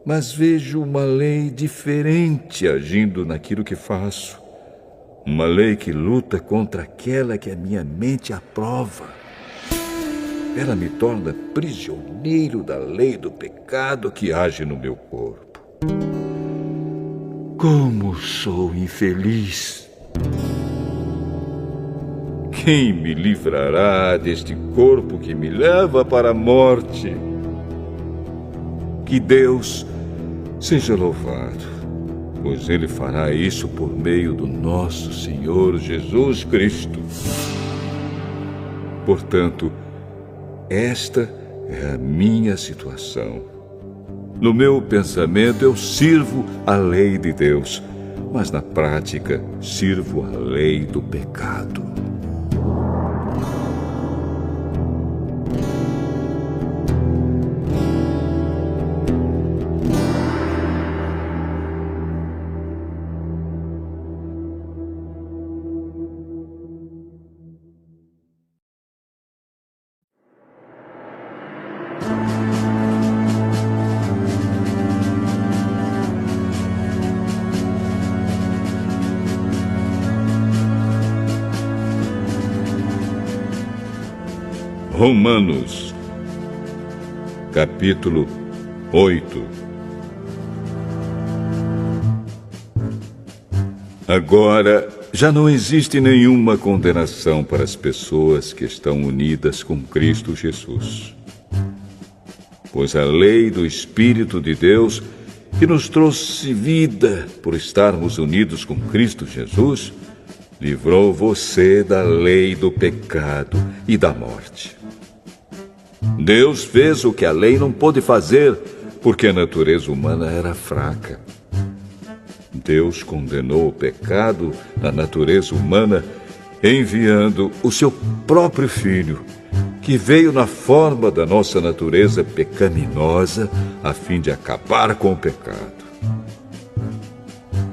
Mas vejo uma lei diferente agindo naquilo que faço. Uma lei que luta contra aquela que a minha mente aprova. Ela me torna prisioneiro da lei do pecado que age no meu corpo. Como sou infeliz! Quem me livrará deste corpo que me leva para a morte? Que Deus seja louvado, pois Ele fará isso por meio do nosso Senhor Jesus Cristo. Portanto, esta é a minha situação. No meu pensamento, eu sirvo a lei de Deus, mas na prática, sirvo a lei do pecado. Romanos, capítulo 8. Agora, já não existe nenhuma condenação para as pessoas que estão unidas com Cristo Jesus. Pois a lei do Espírito de Deus, que nos trouxe vida por estarmos unidos com Cristo Jesus, livrou você da lei do pecado e da morte. Deus fez o que a lei não pôde fazer, porque a natureza humana era fraca. Deus condenou o pecado na natureza humana, enviando o seu próprio Filho, que veio na forma da nossa natureza pecaminosa, a fim de acabar com o pecado.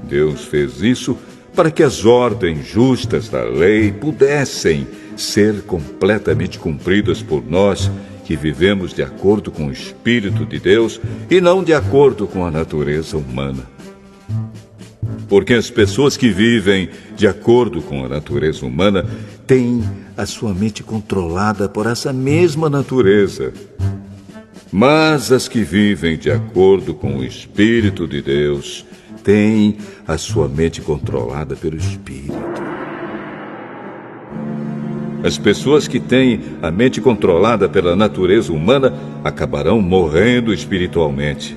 Deus fez isso para que as ordens justas da lei pudessem ser completamente cumpridas por nós, que vivemos de acordo com o Espírito de Deus e não de acordo com a natureza humana. Porque as pessoas que vivem de acordo com a natureza humana têm a sua mente controlada por essa mesma natureza. Mas as que vivem de acordo com o Espírito de Deus têm a sua mente controlada pelo Espírito. As pessoas que têm a mente controlada pela natureza humana acabarão morrendo espiritualmente.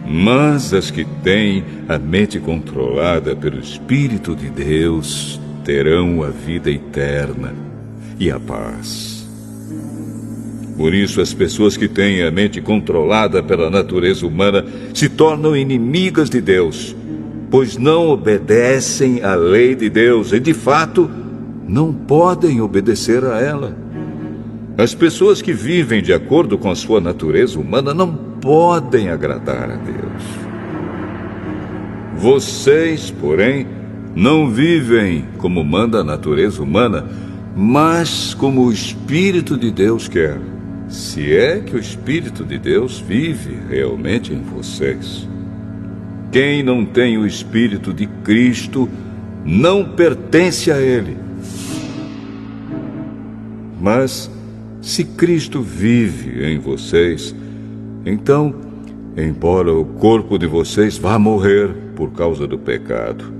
Mas as que têm a mente controlada pelo Espírito de Deus terão a vida eterna e a paz. Por isso, as pessoas que têm a mente controlada pela natureza humana se tornam inimigas de Deus, pois não obedecem à lei de Deus e, de fato, não podem obedecer a ela. As pessoas que vivem de acordo com a sua natureza humana não podem agradar a Deus. Vocês, porém, não vivem como manda a natureza humana, mas como o Espírito de Deus quer, se é que o Espírito de Deus vive realmente em vocês. Quem não tem o Espírito de Cristo não pertence a Ele. Mas, se Cristo vive em vocês, então, embora o corpo de vocês vá morrer por causa do pecado,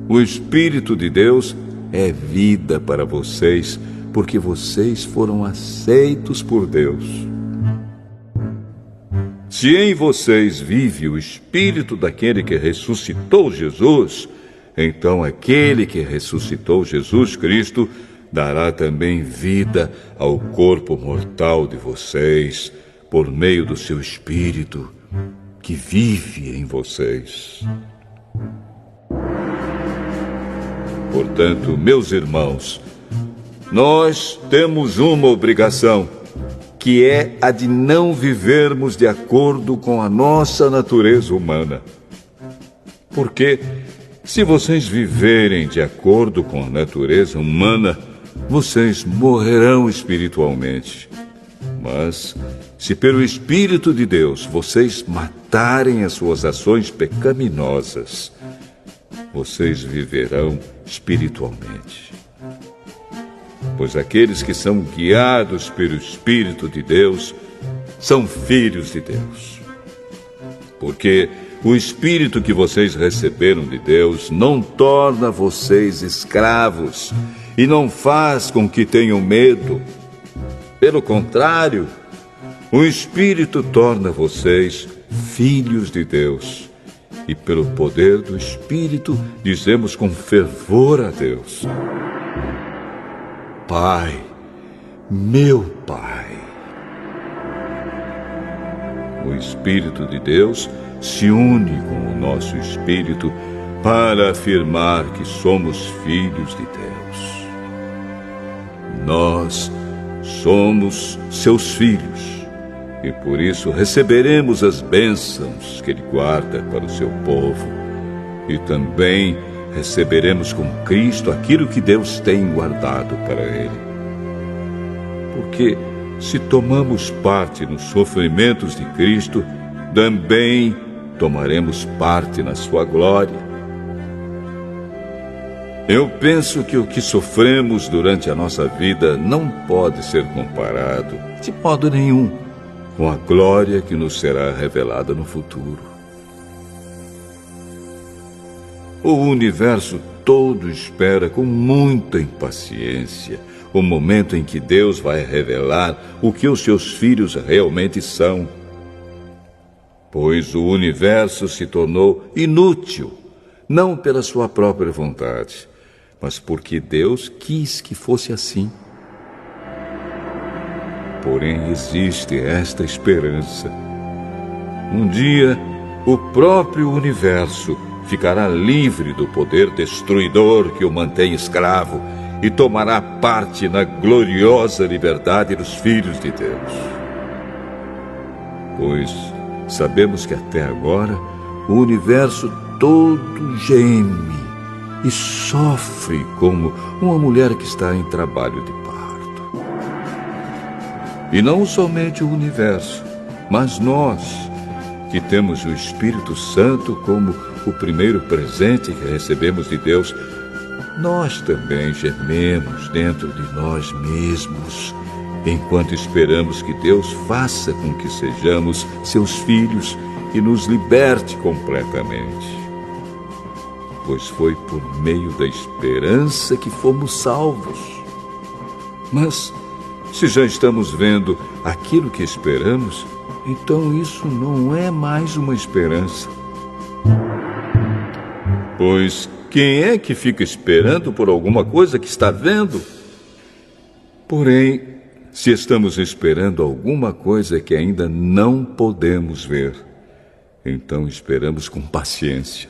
o Espírito de Deus é vida para vocês, porque vocês foram aceitos por Deus. Se em vocês vive o Espírito daquele que ressuscitou Jesus, então aquele que ressuscitou Jesus Cristo dará também vida ao corpo mortal de vocês, por meio do seu Espírito, que vive em vocês. Portanto, meus irmãos, nós temos uma obrigação, que é a de não vivermos de acordo com a nossa natureza humana. Porque, se vocês viverem de acordo com a natureza humana, vocês morrerão espiritualmente. Mas, se pelo Espírito de Deus vocês matarem as suas ações pecaminosas, vocês viverão espiritualmente. Pois aqueles que são guiados pelo Espírito de Deus são filhos de Deus. Porque o Espírito que vocês receberam de Deus não torna vocês escravos e não faz com que tenham medo. Pelo contrário, o Espírito torna vocês filhos de Deus. E pelo poder do Espírito dizemos com fervor a Deus: Pai, meu Pai. O Espírito de Deus se une com o nosso espírito para afirmar que somos filhos de Deus. Nós somos seus filhos e por isso receberemos as bênçãos que Ele guarda para o seu povo e também receberemos com Cristo aquilo que Deus tem guardado para Ele. Porque se tomamos parte nos sofrimentos de Cristo, também tomaremos parte na sua glória. Eu penso que o que sofremos durante a nossa vida não pode ser comparado, de modo nenhum, com a glória que nos será revelada no futuro. O universo todo espera com muita impaciência o momento em que Deus vai revelar o que os seus filhos realmente são. Pois o universo se tornou inútil, não pela sua própria vontade, mas porque Deus quis que fosse assim. Porém, existe esta esperança. Um dia, o próprio universo ficará livre do poder destruidor que o mantém escravo e tomará parte na gloriosa liberdade dos filhos de Deus. Pois sabemos que até agora o universo todo geme e sofre como uma mulher que está em trabalho de parto. E não somente o universo, mas nós, que temos o Espírito Santo como o primeiro presente que recebemos de Deus, nós também gememos dentro de nós mesmos, enquanto esperamos que Deus faça com que sejamos seus filhos e nos liberte completamente. Pois foi por meio da esperança que fomos salvos. Mas, se já estamos vendo aquilo que esperamos, então isso não é mais uma esperança. Pois quem é que fica esperando por alguma coisa que está vendo? Porém, se estamos esperando alguma coisa que ainda não podemos ver, então esperamos com paciência.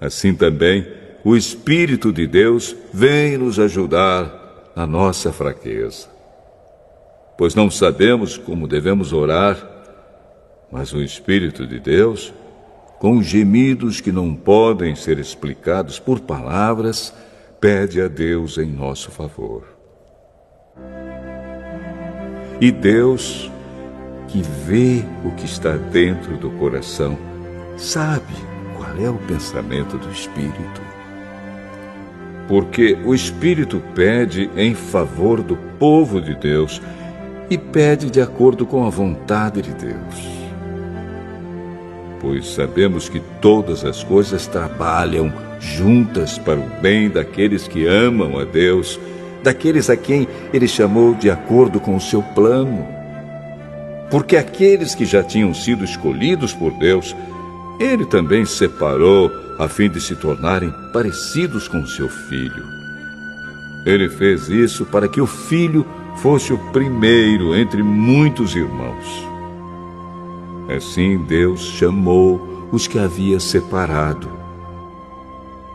Assim também, o Espírito de Deus vem nos ajudar na nossa fraqueza. Pois não sabemos como devemos orar, mas o Espírito de Deus, com gemidos que não podem ser explicados por palavras, pede a Deus em nosso favor. E Deus, que vê o que está dentro do coração, sabe qual é o pensamento do Espírito. Porque o Espírito pede em favor do povo de Deus e pede de acordo com a vontade de Deus. Pois sabemos que todas as coisas trabalham juntas para o bem daqueles que amam a Deus, daqueles a quem Ele chamou de acordo com o seu plano. Porque aqueles que já tinham sido escolhidos por Deus, Ele também separou a fim de se tornarem parecidos com seu Filho. Ele fez isso para que o Filho fosse o primeiro entre muitos irmãos. Assim Deus chamou os que havia separado.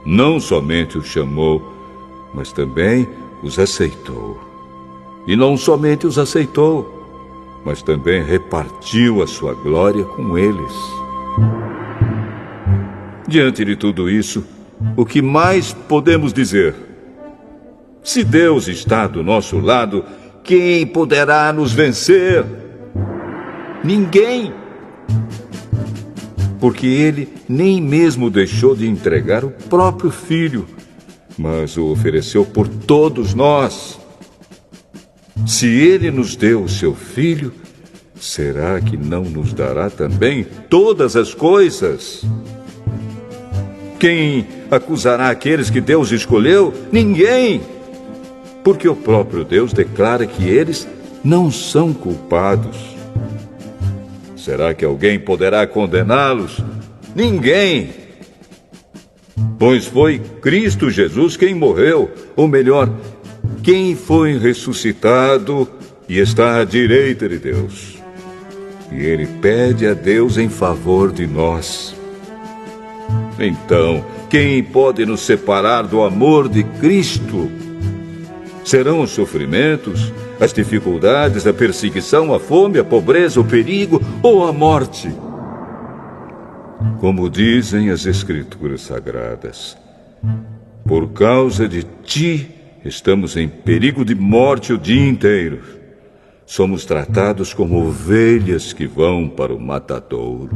Não somente os chamou, mas também os aceitou. E não somente os aceitou, mas também repartiu a sua glória com eles. Diante de tudo isso, o que mais podemos dizer? Se Deus está do nosso lado, quem poderá nos vencer? Ninguém. Porque Ele nem mesmo deixou de entregar o próprio Filho, mas o ofereceu por todos nós. Se Ele nos deu o seu Filho, será que não nos dará também todas as coisas? Quem acusará aqueles que Deus escolheu? Ninguém! Porque o próprio Deus declara que eles não são culpados. Será que alguém poderá condená-los? Ninguém! Pois foi Cristo Jesus quem morreu, ou melhor, quem foi ressuscitado e está à direita de Deus. E Ele pede a Deus em favor de nós. Então, quem pode nos separar do amor de Cristo? Serão os sofrimentos, as dificuldades, a perseguição, a fome, a pobreza, o perigo ou a morte? Como dizem as Escrituras Sagradas, por causa de ti estamos em perigo de morte o dia inteiro. Somos tratados como ovelhas que vão para o matadouro.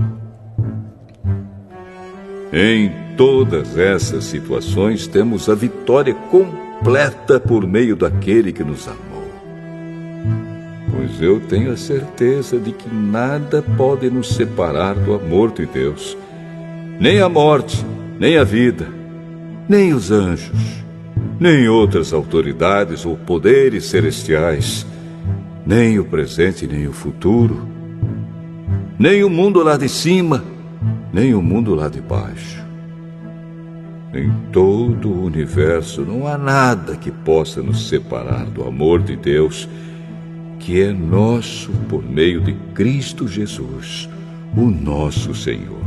Em todas essas situações, temos a vitória completa por meio daquele que nos amou. Pois eu tenho a certeza de que nada pode nos separar do amor de Deus. Nem a morte, nem a vida, nem os anjos, nem outras autoridades ou poderes celestiais, nem o presente, nem o futuro, nem o mundo lá de cima, nem o mundo lá de baixo. Em todo o universo não há nada que possa nos separar do amor de Deus, que é nosso por meio de Cristo Jesus, o nosso Senhor.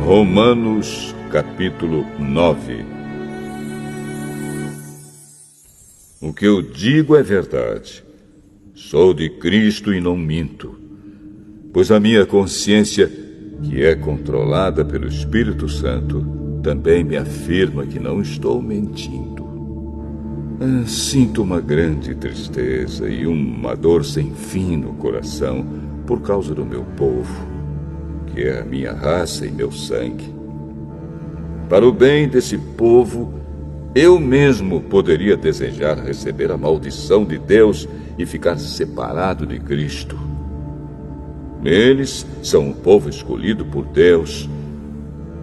Romanos, capítulo 9. O que eu digo é verdade. Sou de Cristo e não minto. Pois a minha consciência, que é controlada pelo Espírito Santo, também me afirma que não estou mentindo. Sinto uma grande tristeza e uma dor sem fim no coração por causa do meu povo, que é a minha raça e meu sangue. Para o bem desse povo, eu mesmo poderia desejar receber a maldição de Deus e ficar separado de Cristo. Eles são um povo escolhido por Deus.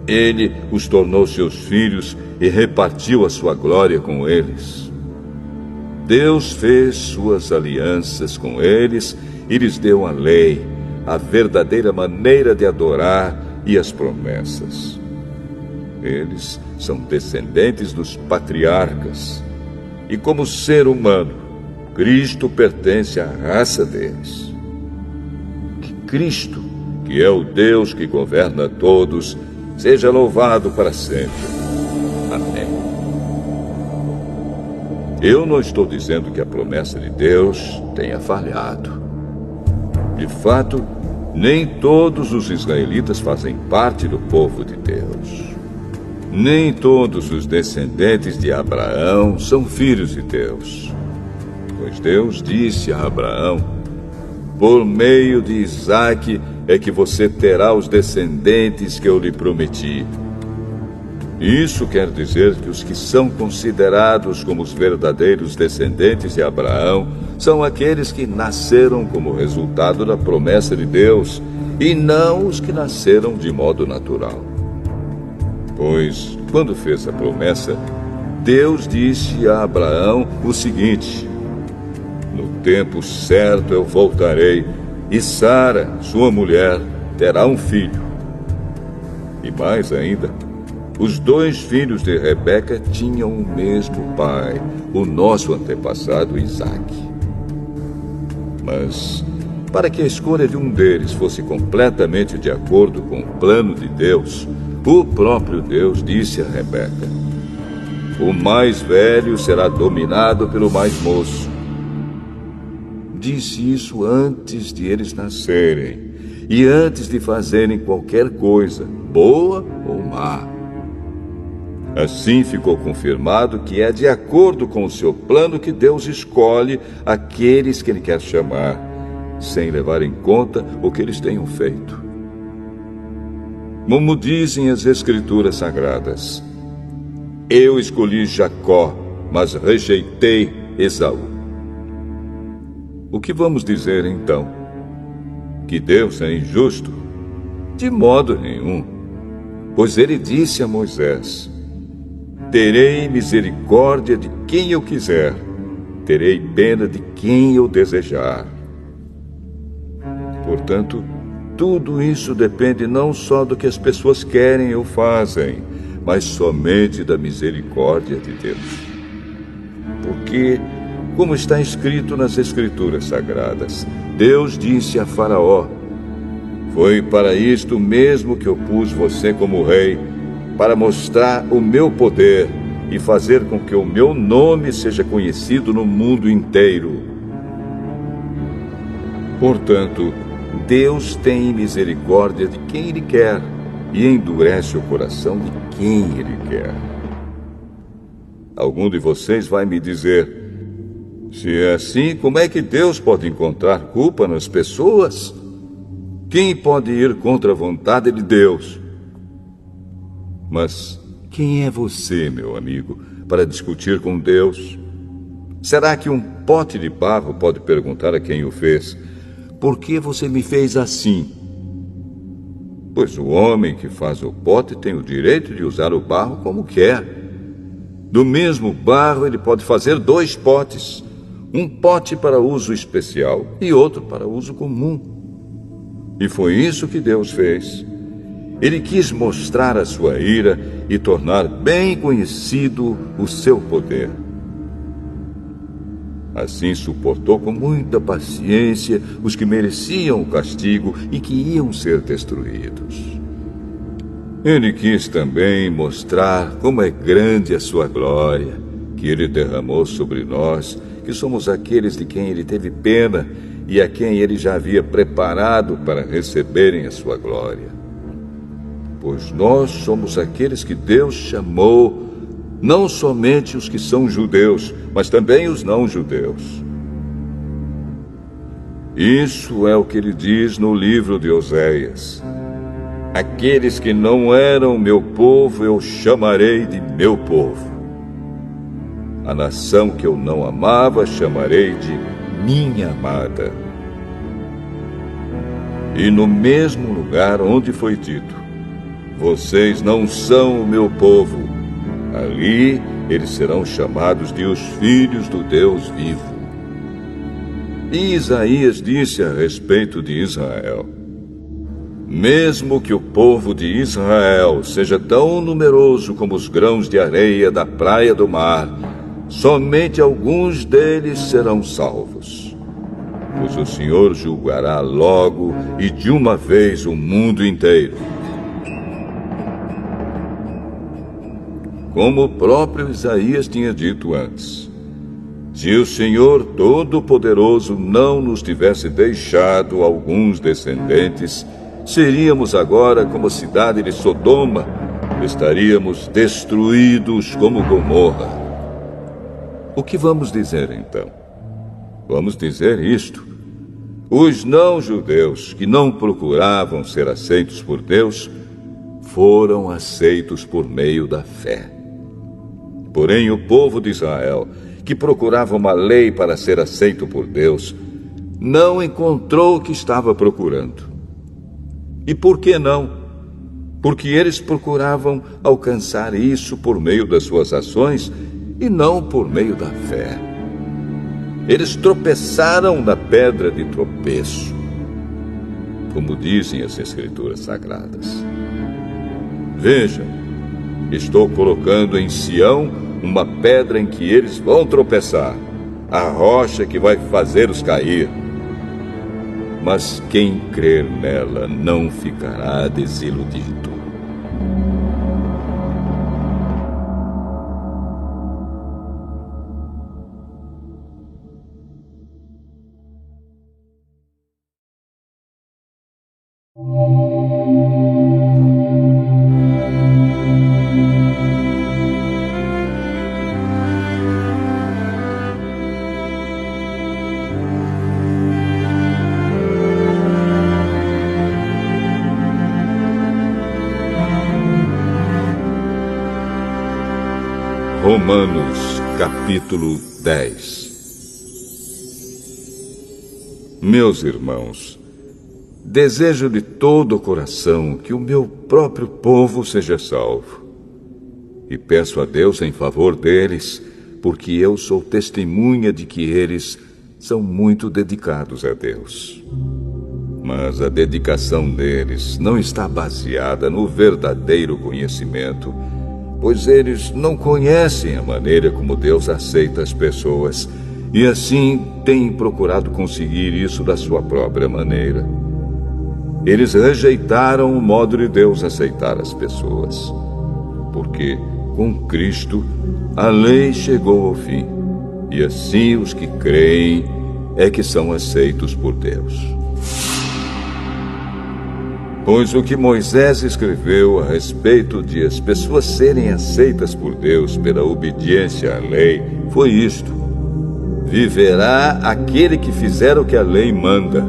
Ele os tornou seus filhos e repartiu a sua glória com eles. Deus fez suas alianças com eles e lhes deu a lei, a verdadeira maneira de adorar e as promessas. Eles são descendentes dos patriarcas, e como ser humano, Cristo pertence à raça deles. Que Cristo, que é o Deus que governa todos, seja louvado para sempre. Amém. Eu não estou dizendo que a promessa de Deus tenha falhado. De fato, nem todos os israelitas fazem parte do povo de Deus. Nem todos os descendentes de Abraão são filhos de Deus. Pois Deus disse a Abraão: por meio de Isaque é que você terá os descendentes que eu lhe prometi. Isso quer dizer que os que são considerados como os verdadeiros descendentes de Abraão são aqueles que nasceram como resultado da promessa de Deus, e não os que nasceram de modo natural. Pois, quando fez a promessa, Deus disse a Abraão o seguinte: no tempo certo eu voltarei, e Sara, sua mulher, terá um filho. E mais ainda, os 2 filhos de Rebeca tinham o mesmo pai, o nosso antepassado Isaque. Mas, para que a escolha de um deles fosse completamente de acordo com o plano de Deus, o próprio Deus disse a Rebeca: o mais velho será dominado pelo mais moço. Disse isso antes de eles nascerem e antes de fazerem qualquer coisa, boa ou má. Assim ficou confirmado que é de acordo com o seu plano que Deus escolhe aqueles que Ele quer chamar, sem levar em conta o que eles tenham feito. Como dizem as Escrituras Sagradas: eu escolhi Jacó, mas rejeitei Esaú. O que vamos dizer então? Que Deus é injusto? De modo nenhum. Pois Ele disse a Moisés: terei misericórdia de quem eu quiser, terei pena de quem eu desejar. Portanto, tudo isso depende não só do que as pessoas querem ou fazem, mas somente da misericórdia de Deus. Porque, como está escrito nas Escrituras Sagradas, Deus disse a Faraó: foi para isto mesmo que eu pus você como rei, para mostrar o meu poder e fazer com que o meu nome seja conhecido no mundo inteiro. Portanto, Deus tem misericórdia de quem Ele quer e endurece o coração de quem Ele quer. Algum de vocês vai me dizer: se é assim, como é que Deus pode encontrar culpa nas pessoas? Quem pode ir contra a vontade de Deus? Mas quem é você, meu amigo, para discutir com Deus? Será que um pote de barro pode perguntar a quem o fez: por que você me fez assim? Pois o homem que faz o pote tem o direito de usar o barro como quer. Do mesmo barro ele pode fazer 2 potes, um pote para uso especial e outro para uso comum. E foi isso que Deus fez. Ele quis mostrar a sua ira e tornar bem conhecido o seu poder. Assim suportou com muita paciência os que mereciam o castigo e que iam ser destruídos. Ele quis também mostrar como é grande a sua glória, que Ele derramou sobre nós, que somos aqueles de quem Ele teve pena e a quem Ele já havia preparado para receberem a sua glória. Pois nós somos aqueles que Deus chamou, não somente os que são judeus, mas também os não-judeus. Isso é o que ele diz no livro de Oséias: aqueles que não eram meu povo eu chamarei de meu povo. A nação que eu não amava chamarei de minha amada. E no mesmo lugar onde foi dito: vocês não são o meu povo, ali eles serão chamados de os filhos do Deus vivo. E Isaías disse a respeito de Israel: mesmo que o povo de Israel seja tão numeroso como os grãos de areia da praia do mar, somente alguns deles serão salvos. Pois o Senhor julgará logo e de uma vez o mundo inteiro. Como o próprio Isaías tinha dito antes: se o Senhor Todo-Poderoso não nos tivesse deixado alguns descendentes, seríamos agora como a cidade de Sodoma, estaríamos destruídos como Gomorra. O que vamos dizer então? Vamos dizer isto: os não-judeus que não procuravam ser aceitos por Deus foram aceitos por meio da fé. Porém, o povo de Israel, que procurava uma lei para ser aceito por Deus, não encontrou o que estava procurando. E por que não? Porque eles procuravam alcançar isso por meio das suas ações e não por meio da fé. Eles tropeçaram na pedra de tropeço, como dizem as Escrituras Sagradas. Vejam, estou colocando em Sião uma pedra em que eles vão tropeçar, a rocha que vai fazê-los cair. Mas quem crer nela não ficará desiludido. Romanos, capítulo 10. Meus irmãos, desejo de todo o coração que o meu próprio povo seja salvo. E peço a Deus em favor deles, porque eu sou testemunha de que eles são muito dedicados a Deus. Mas a dedicação deles não está baseada no verdadeiro conhecimento, pois eles não conhecem a maneira como Deus aceita as pessoas e assim têm procurado conseguir isso da sua própria maneira. Eles rejeitaram o modo de Deus aceitar as pessoas, porque com Cristo a lei chegou ao fim, e assim os que creem é que são aceitos por Deus. Pois o que Moisés escreveu a respeito de as pessoas serem aceitas por Deus pela obediência à lei foi isto: viverá aquele que fizer o que a lei manda.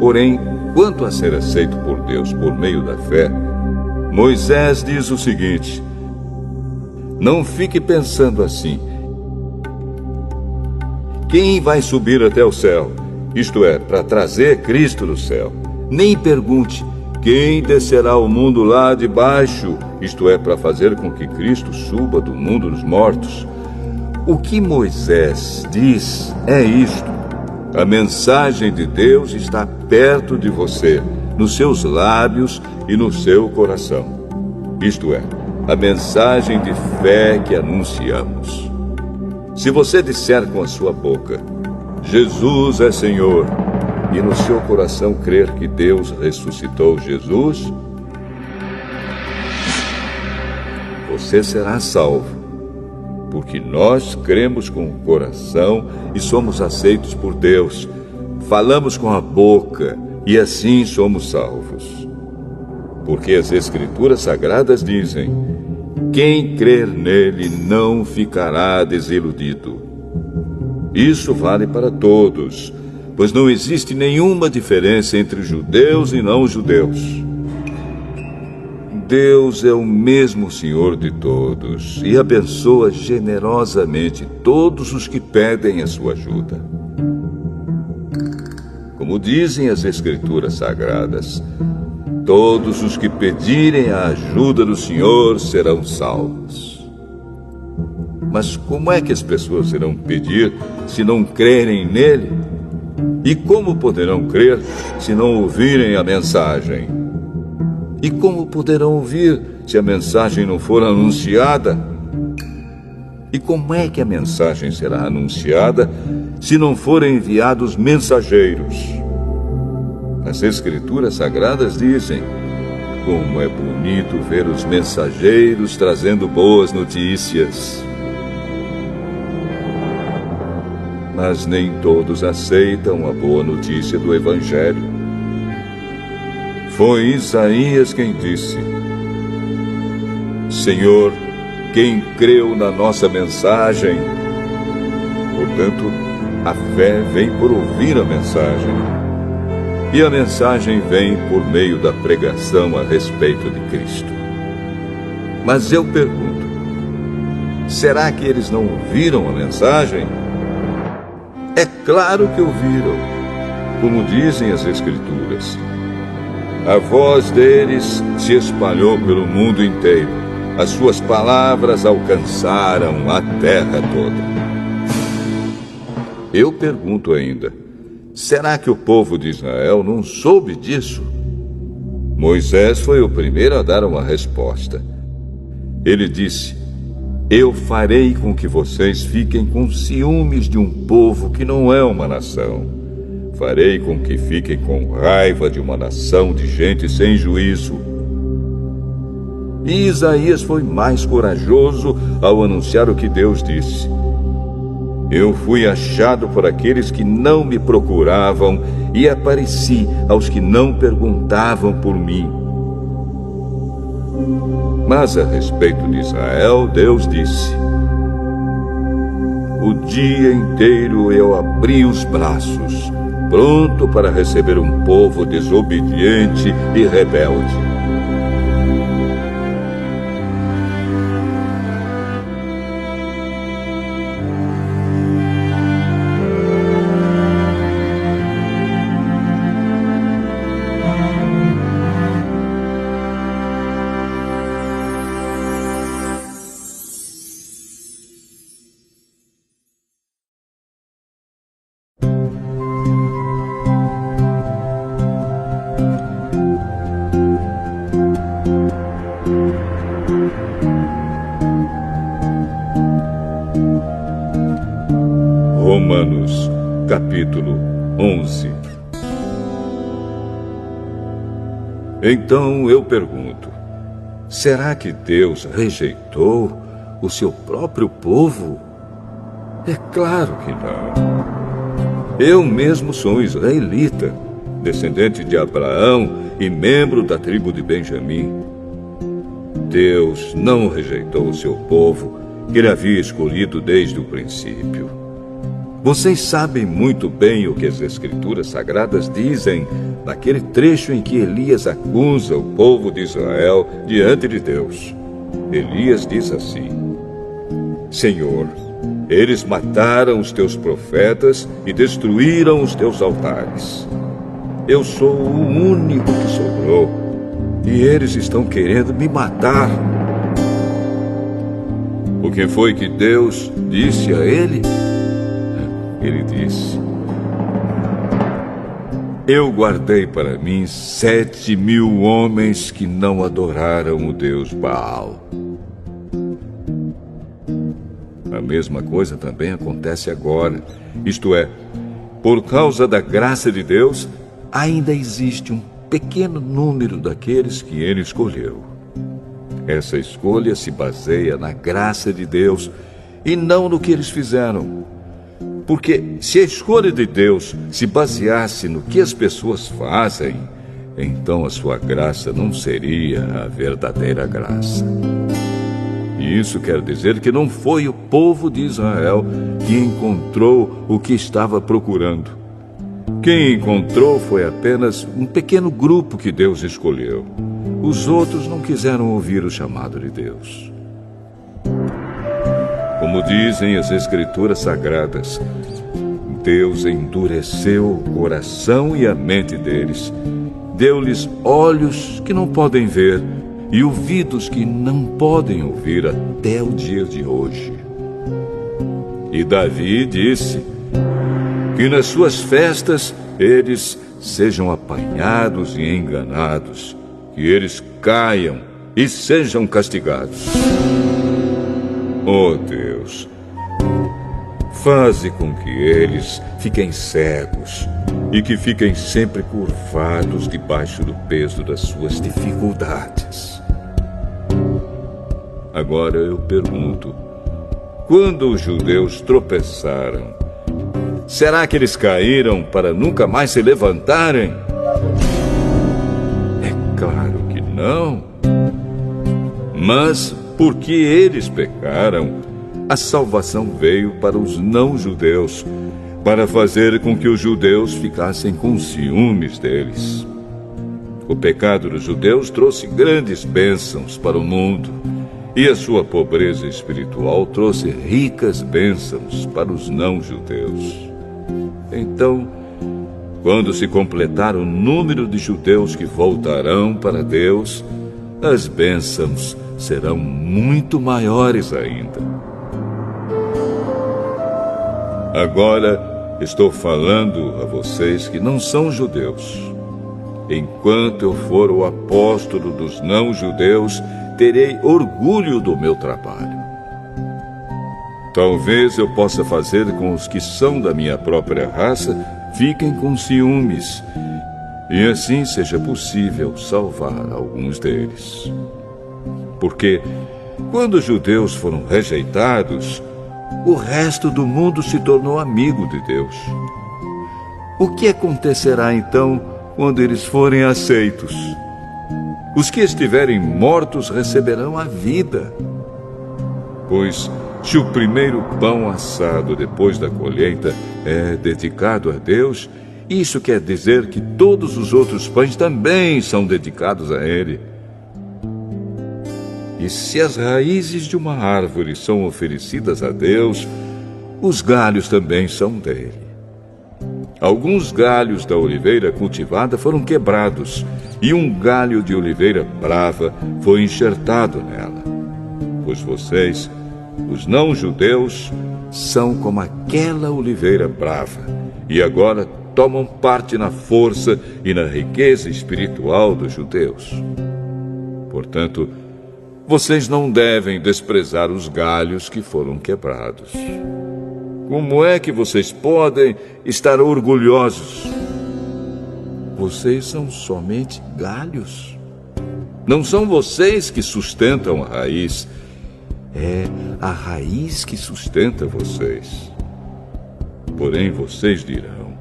Porém, quanto a ser aceito por Deus por meio da fé, Moisés diz o seguinte: não fique pensando assim: quem vai subir até o céu? Isto é, para trazer Cristo do céu. Nem pergunte: quem descerá ao mundo lá de baixo? Isto é, para fazer com que Cristo suba do mundo dos mortos. O que Moisés diz é isto: a mensagem de Deus está perto de você, nos seus lábios e no seu coração. Isto é, a mensagem de fé que anunciamos. Se você disser com a sua boca: Jesus é Senhor, e no seu coração crer que Deus ressuscitou Jesus, você será salvo, porque nós cremos com o coração e somos aceitos por Deus. Falamos com a boca e assim somos salvos. Porque as Escrituras Sagradas dizem: quem crer nele não ficará desiludido. Isso vale para todos, pois não existe nenhuma diferença entre judeus e não-judeus. Deus é o mesmo Senhor de todos e abençoa generosamente todos os que pedem a sua ajuda. Como dizem as Escrituras Sagradas, todos os que pedirem a ajuda do Senhor serão salvos. Mas como é que as pessoas irão pedir se não crerem nele? E como poderão crer se não ouvirem a mensagem? E como poderão ouvir se a mensagem não for anunciada? E como é que a mensagem será anunciada se não forem enviados mensageiros? As Escrituras Sagradas dizem: como é bonito ver os mensageiros trazendo boas notícias. Mas nem todos aceitam a boa notícia do Evangelho. Foi Isaías quem disse: Senhor, quem creu na nossa mensagem? Portanto, a fé vem por ouvir a mensagem. E a mensagem vem por meio da pregação a respeito de Cristo. Mas eu pergunto: será que eles não ouviram a mensagem? É claro que ouviram. Como dizem as Escrituras, a voz deles se espalhou pelo mundo inteiro. As suas palavras alcançaram a terra toda. Eu pergunto ainda: será que o povo de Israel não soube disso? Moisés foi o primeiro a dar uma resposta. Ele disse: eu farei com que vocês fiquem com ciúmes de um povo que não é uma nação. Farei com que fiquem com raiva de uma nação de gente sem juízo. E Isaías foi mais corajoso ao anunciar o que Deus disse: eu fui achado por aqueles que não me procuravam e apareci aos que não perguntavam por mim. Mas a respeito de Israel, Deus disse: o dia inteiro eu abri os braços, pronto para receber um povo desobediente e rebelde. Romanos, capítulo 11. Então eu pergunto, será que Deus rejeitou o seu próprio povo? É claro que não. Eu mesmo sou israelita, descendente de Abraão e membro da tribo de Benjamim. Deus não rejeitou o seu povo, que ele havia escolhido desde o princípio. Vocês sabem muito bem o que as Escrituras Sagradas dizem naquele trecho em que Elias acusa o povo de Israel diante de Deus. Elias diz assim: Senhor, eles mataram os teus profetas e destruíram os teus altares. Eu sou o único que sobrou, e eles estão querendo me matar. O que foi que Deus disse a ele? Ele disse: Eu guardei para mim 7.000 homens que não adoraram o Deus Baal. A mesma coisa também acontece agora. Isto é, por causa da graça de Deus, ainda existe um pequeno número daqueles que ele escolheu. Essa escolha se baseia na graça de Deus e não no que eles fizeram. Porque se a escolha de Deus se baseasse no que as pessoas fazem, então a sua graça não seria a verdadeira graça. E isso quer dizer que não foi o povo de Israel que encontrou o que estava procurando. Quem encontrou foi apenas um pequeno grupo que Deus escolheu. Os outros não quiseram ouvir o chamado de Deus. Como dizem as Escrituras Sagradas, Deus endureceu o coração e a mente deles, deu-lhes olhos que não podem ver e ouvidos que não podem ouvir até o dia de hoje. E Davi disse que nas suas festas eles sejam apanhados e enganados, que eles caiam e sejam castigados. Oh Deus, faze com que eles fiquem cegos e que fiquem sempre curvados debaixo do peso das suas dificuldades. Agora eu pergunto, quando os judeus tropeçaram, será que eles caíram para nunca mais se levantarem? É claro que não. Mas porque eles pecaram, a salvação veio para os não-judeus, para fazer com que os judeus ficassem com ciúmes deles. O pecado dos judeus trouxe grandes bênçãos para o mundo, e a sua pobreza espiritual trouxe ricas bênçãos para os não-judeus. Então, quando se completar o número de judeus que voltarão para Deus, as bênçãos serão muito maiores ainda. Agora estou falando a vocês que não são judeus. Enquanto eu for o apóstolo dos não-judeus, terei orgulho do meu trabalho. Talvez eu possa fazer com os que são da minha própria raça fiquem com ciúmes, e assim seja possível salvar alguns deles. Porque, quando os judeus foram rejeitados, o resto do mundo se tornou amigo de Deus. O que acontecerá então quando eles forem aceitos? Os que estiverem mortos receberão a vida. Pois, se o primeiro pão assado depois da colheita é dedicado a Deus, isso quer dizer que todos os outros pães também são dedicados a Ele. E se as raízes de uma árvore são oferecidas a Deus, os galhos também são dele. Alguns galhos da oliveira cultivada foram quebrados, e um galho de oliveira brava foi enxertado nela. Pois vocês, os não-judeus, são como aquela oliveira brava, e agora tomam parte na força e na riqueza espiritual dos judeus. Portanto, vocês não devem desprezar os galhos que foram quebrados. Como é que vocês podem estar orgulhosos? Vocês são somente galhos. Não são vocês que sustentam a raiz. É a raiz que sustenta vocês. Porém, vocês dirão: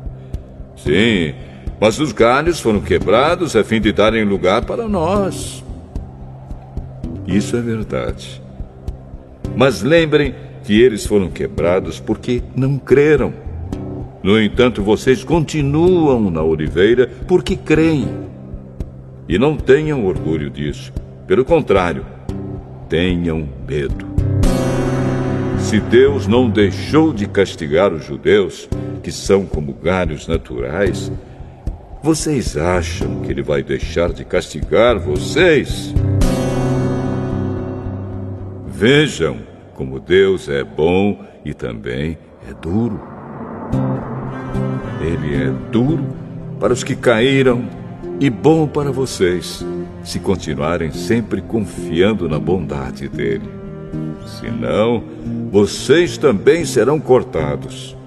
sim, mas os galhos foram quebrados a fim de darem lugar para nós. Isso é verdade. Mas lembrem que eles foram quebrados porque não creram. No entanto, vocês continuam na oliveira porque creem. E não tenham orgulho disso. Pelo contrário, tenham medo. Se Deus não deixou de castigar os judeus, que são como galhos naturais, vocês acham que Ele vai deixar de castigar vocês? Vejam como Deus é bom e também é duro. Ele é duro para os que caíram e bom para vocês, se continuarem sempre confiando na bondade dele. Senão, vocês também serão cortados.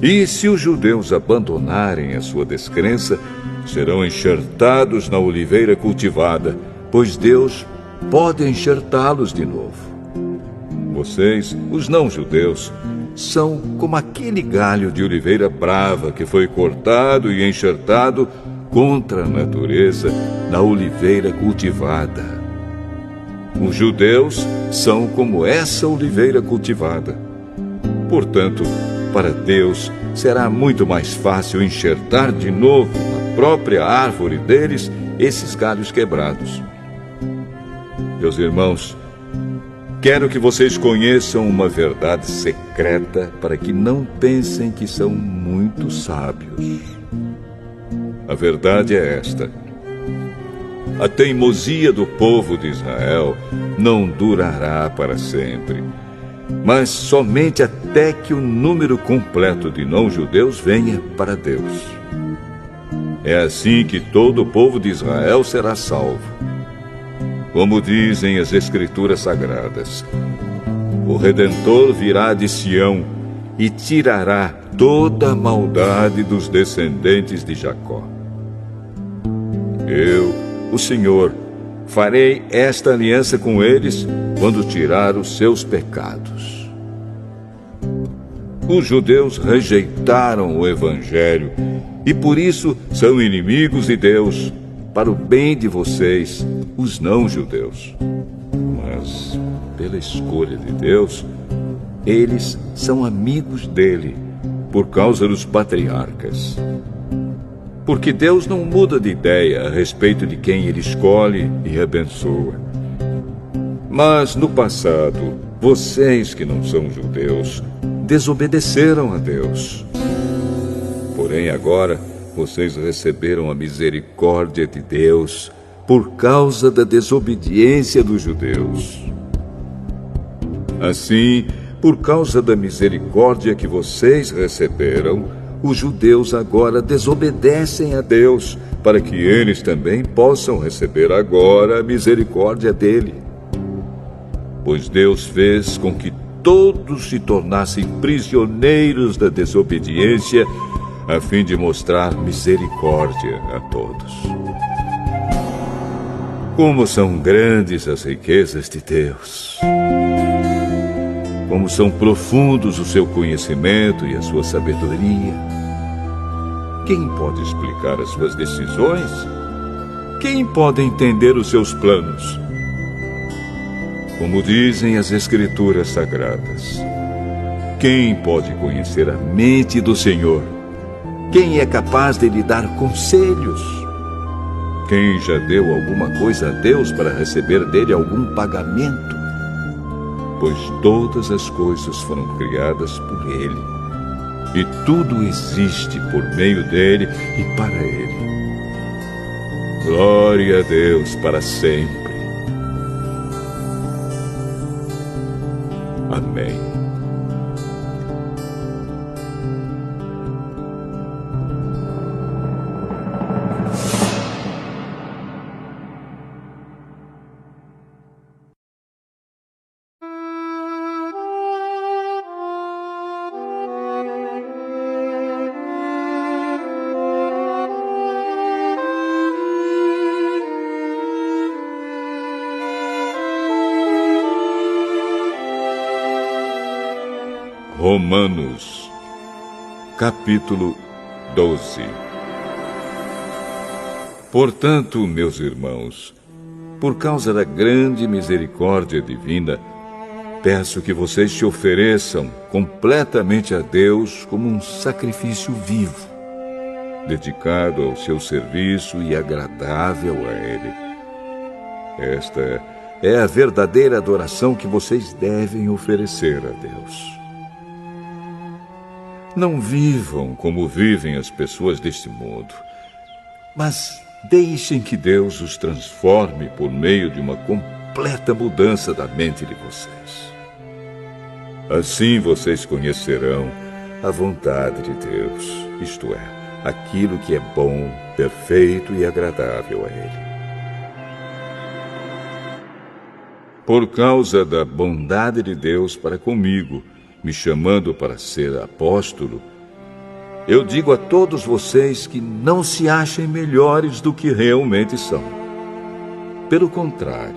E se os judeus abandonarem a sua descrença, serão enxertados na oliveira cultivada, pois Deus pode enxertá-los de novo. Vocês, os não-judeus, são como aquele galho de oliveira brava que foi cortado e enxertado contra a natureza na oliveira cultivada. Os judeus são como essa oliveira cultivada. Portanto, para Deus será muito mais fácil enxertar de novo na própria árvore deles esses galhos quebrados. Meus irmãos, quero que vocês conheçam uma verdade secreta para que não pensem que são muito sábios. A verdade é esta: a teimosia do povo de Israel não durará para sempre, mas somente até que o número completo de não-judeus venha para Deus. É assim que todo o povo de Israel será salvo. Como dizem as Escrituras Sagradas, o Redentor virá de Sião e tirará toda a maldade dos descendentes de Jacó. Eu, o Senhor, farei esta aliança com eles quando tirar os seus pecados. Os judeus rejeitaram o Evangelho e por isso são inimigos de Deus, para o bem de vocês, os não-judeus. Mas, pela escolha de Deus, eles são amigos dele, por causa dos patriarcas. Porque Deus não muda de ideia a respeito de quem ele escolhe e abençoa. Mas, no passado, vocês que não são judeus, desobedeceram a Deus. Porém, agora, vocês receberam a misericórdia de Deus por causa da desobediência dos judeus. Assim, por causa da misericórdia que vocês receberam, os judeus agora desobedecem a Deus, para que eles também possam receber agora a misericórdia dele. Pois Deus fez com que todos se tornassem prisioneiros da desobediência, a fim de mostrar misericórdia a todos. Como são grandes as riquezas de Deus! Como são profundos o seu conhecimento e a sua sabedoria! Quem pode explicar as suas decisões? Quem pode entender os seus planos? Como dizem as Escrituras Sagradas, quem pode conhecer a mente do Senhor? Quem é capaz de lhe dar conselhos? Quem já deu alguma coisa a Deus para receber dele algum pagamento? Pois todas as coisas foram criadas por ele, e tudo existe por meio dele e para ele. Glória a Deus para sempre. Amém. Romanos, capítulo 12. Portanto, meus irmãos, por causa da grande misericórdia divina, peço que vocês se ofereçam completamente a Deus como um sacrifício vivo, dedicado ao seu serviço e agradável a Ele. Esta é a verdadeira adoração que vocês devem oferecer a Deus. Não vivam como vivem as pessoas deste mundo, mas deixem que Deus os transforme por meio de uma completa mudança da mente de vocês. Assim vocês conhecerão a vontade de Deus, isto é, aquilo que é bom, perfeito e agradável a Ele. Por causa da bondade de Deus para comigo, me chamando para ser apóstolo, eu digo a todos vocês que não se achem melhores do que realmente são. Pelo contrário,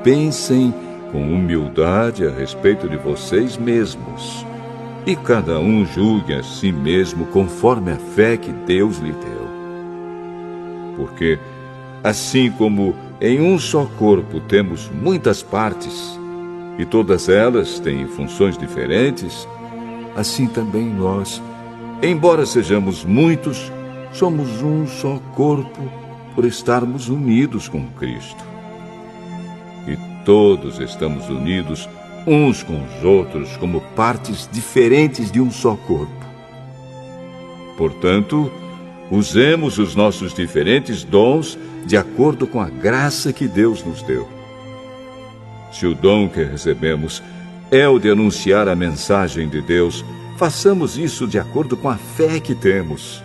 pensem com humildade a respeito de vocês mesmos, e cada um julgue a si mesmo conforme a fé que Deus lhe deu. Porque, assim como em um só corpo temos muitas partes, e todas elas têm funções diferentes, assim também nós, embora sejamos muitos, somos um só corpo por estarmos unidos com Cristo. E todos estamos unidos uns com os outros como partes diferentes de um só corpo. Portanto, usemos os nossos diferentes dons de acordo com a graça que Deus nos deu. Se o dom que recebemos é o de anunciar a mensagem de Deus, façamos isso de acordo com a fé que temos.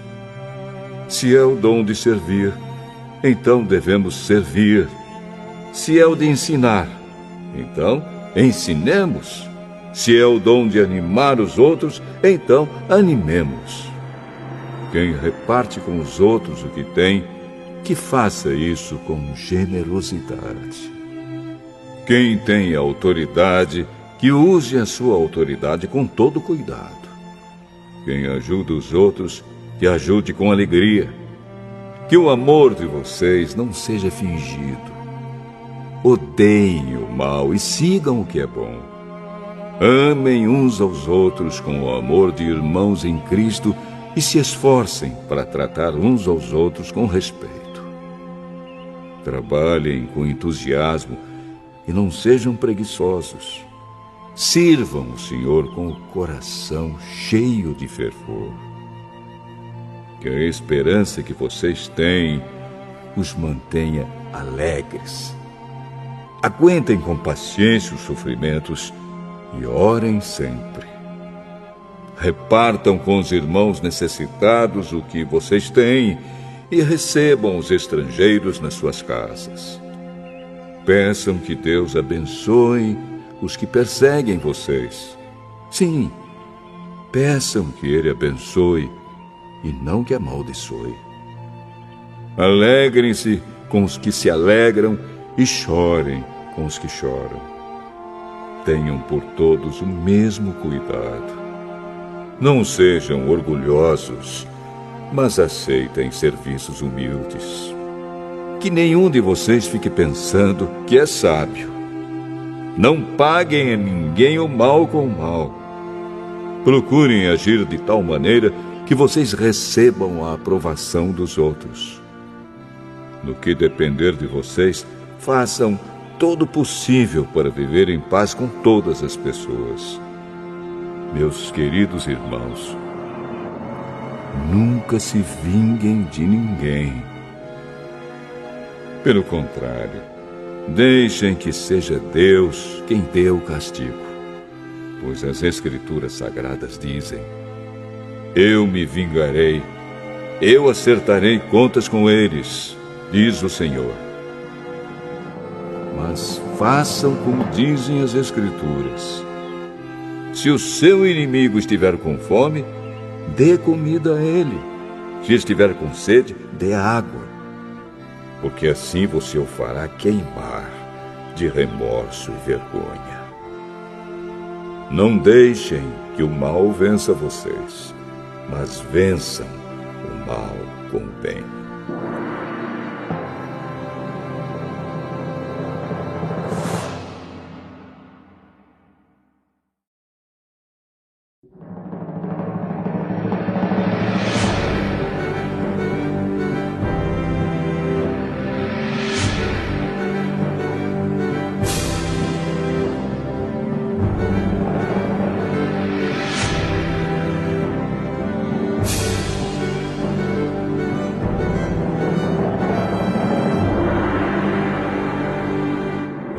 Se é o dom de servir, então devemos servir. Se é o de ensinar, então ensinemos. Se é o dom de animar os outros, então animemos. Quem reparte com os outros o que tem, que faça isso com generosidade. Quem tem autoridade, que use a sua autoridade com todo cuidado. Quem ajuda os outros, que ajude com alegria. Que o amor de vocês não seja fingido. Odeiem o mal e sigam o que é bom. Amem uns aos outros com o amor de irmãos em Cristo e se esforcem para tratar uns aos outros com respeito. Trabalhem com entusiasmo e não sejam preguiçosos. Sirvam o Senhor com o coração cheio de fervor. Que a esperança que vocês têm os mantenha alegres. Aguentem com paciência os sofrimentos e orem sempre. Repartam com os irmãos necessitados o que vocês têm e recebam os estrangeiros nas suas casas. Peçam que Deus abençoe os que perseguem vocês. Sim, peçam que Ele abençoe e não que amaldiçoe. Alegrem-se com os que se alegram e chorem com os que choram. Tenham por todos o mesmo cuidado. Não sejam orgulhosos, mas aceitem serviços humildes. Que nenhum de vocês fique pensando que é sábio. Não paguem a ninguém o mal com o mal. Procurem agir de tal maneira que vocês recebam a aprovação dos outros. No que depender de vocês, façam todo o possível para viver em paz com todas as pessoas. Meus queridos irmãos, nunca se vinguem de ninguém. Pelo contrário, deixem que seja Deus quem dê o castigo, pois as Escrituras Sagradas dizem: eu me vingarei, eu acertarei contas com eles, diz o Senhor. Mas façam como dizem as Escrituras. Se o seu inimigo estiver com fome, dê comida a ele. Se estiver com sede, dê água. Porque assim você o fará queimar de remorso e vergonha. Não deixem que o mal vença vocês, mas vençam o mal com o bem.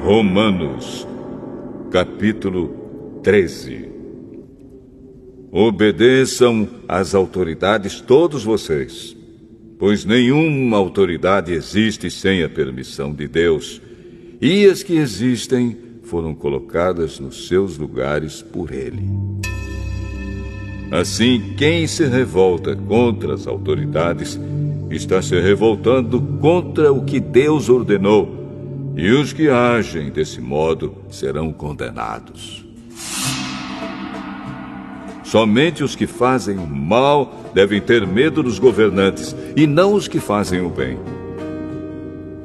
Romanos, capítulo 13. Obedeçam às autoridades todos vocês, pois nenhuma autoridade existe sem a permissão de Deus, e as que existem foram colocadas nos seus lugares por Ele. Assim, quem se revolta contra as autoridades está se revoltando contra o que Deus ordenou, e os que agem desse modo serão condenados. Somente os que fazem o mal devem ter medo dos governantes, e não os que fazem o bem.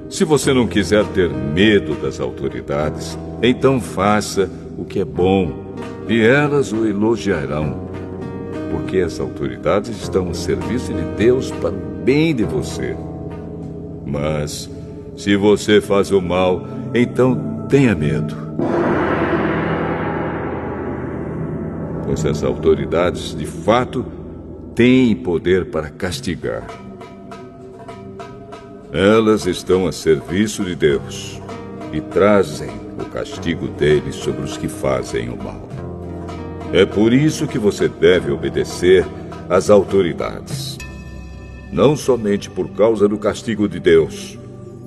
Se você não quiser ter medo das autoridades, então faça o que é bom, e elas o elogiarão, porque as autoridades estão a serviço de Deus para o bem de você. Mas se você faz o mal, então tenha medo. Pois as autoridades, de fato, têm poder para castigar. Elas estão a serviço de Deus e trazem o castigo dele sobre os que fazem o mal. É por isso que você deve obedecer às autoridades. Não somente por causa do castigo de Deus,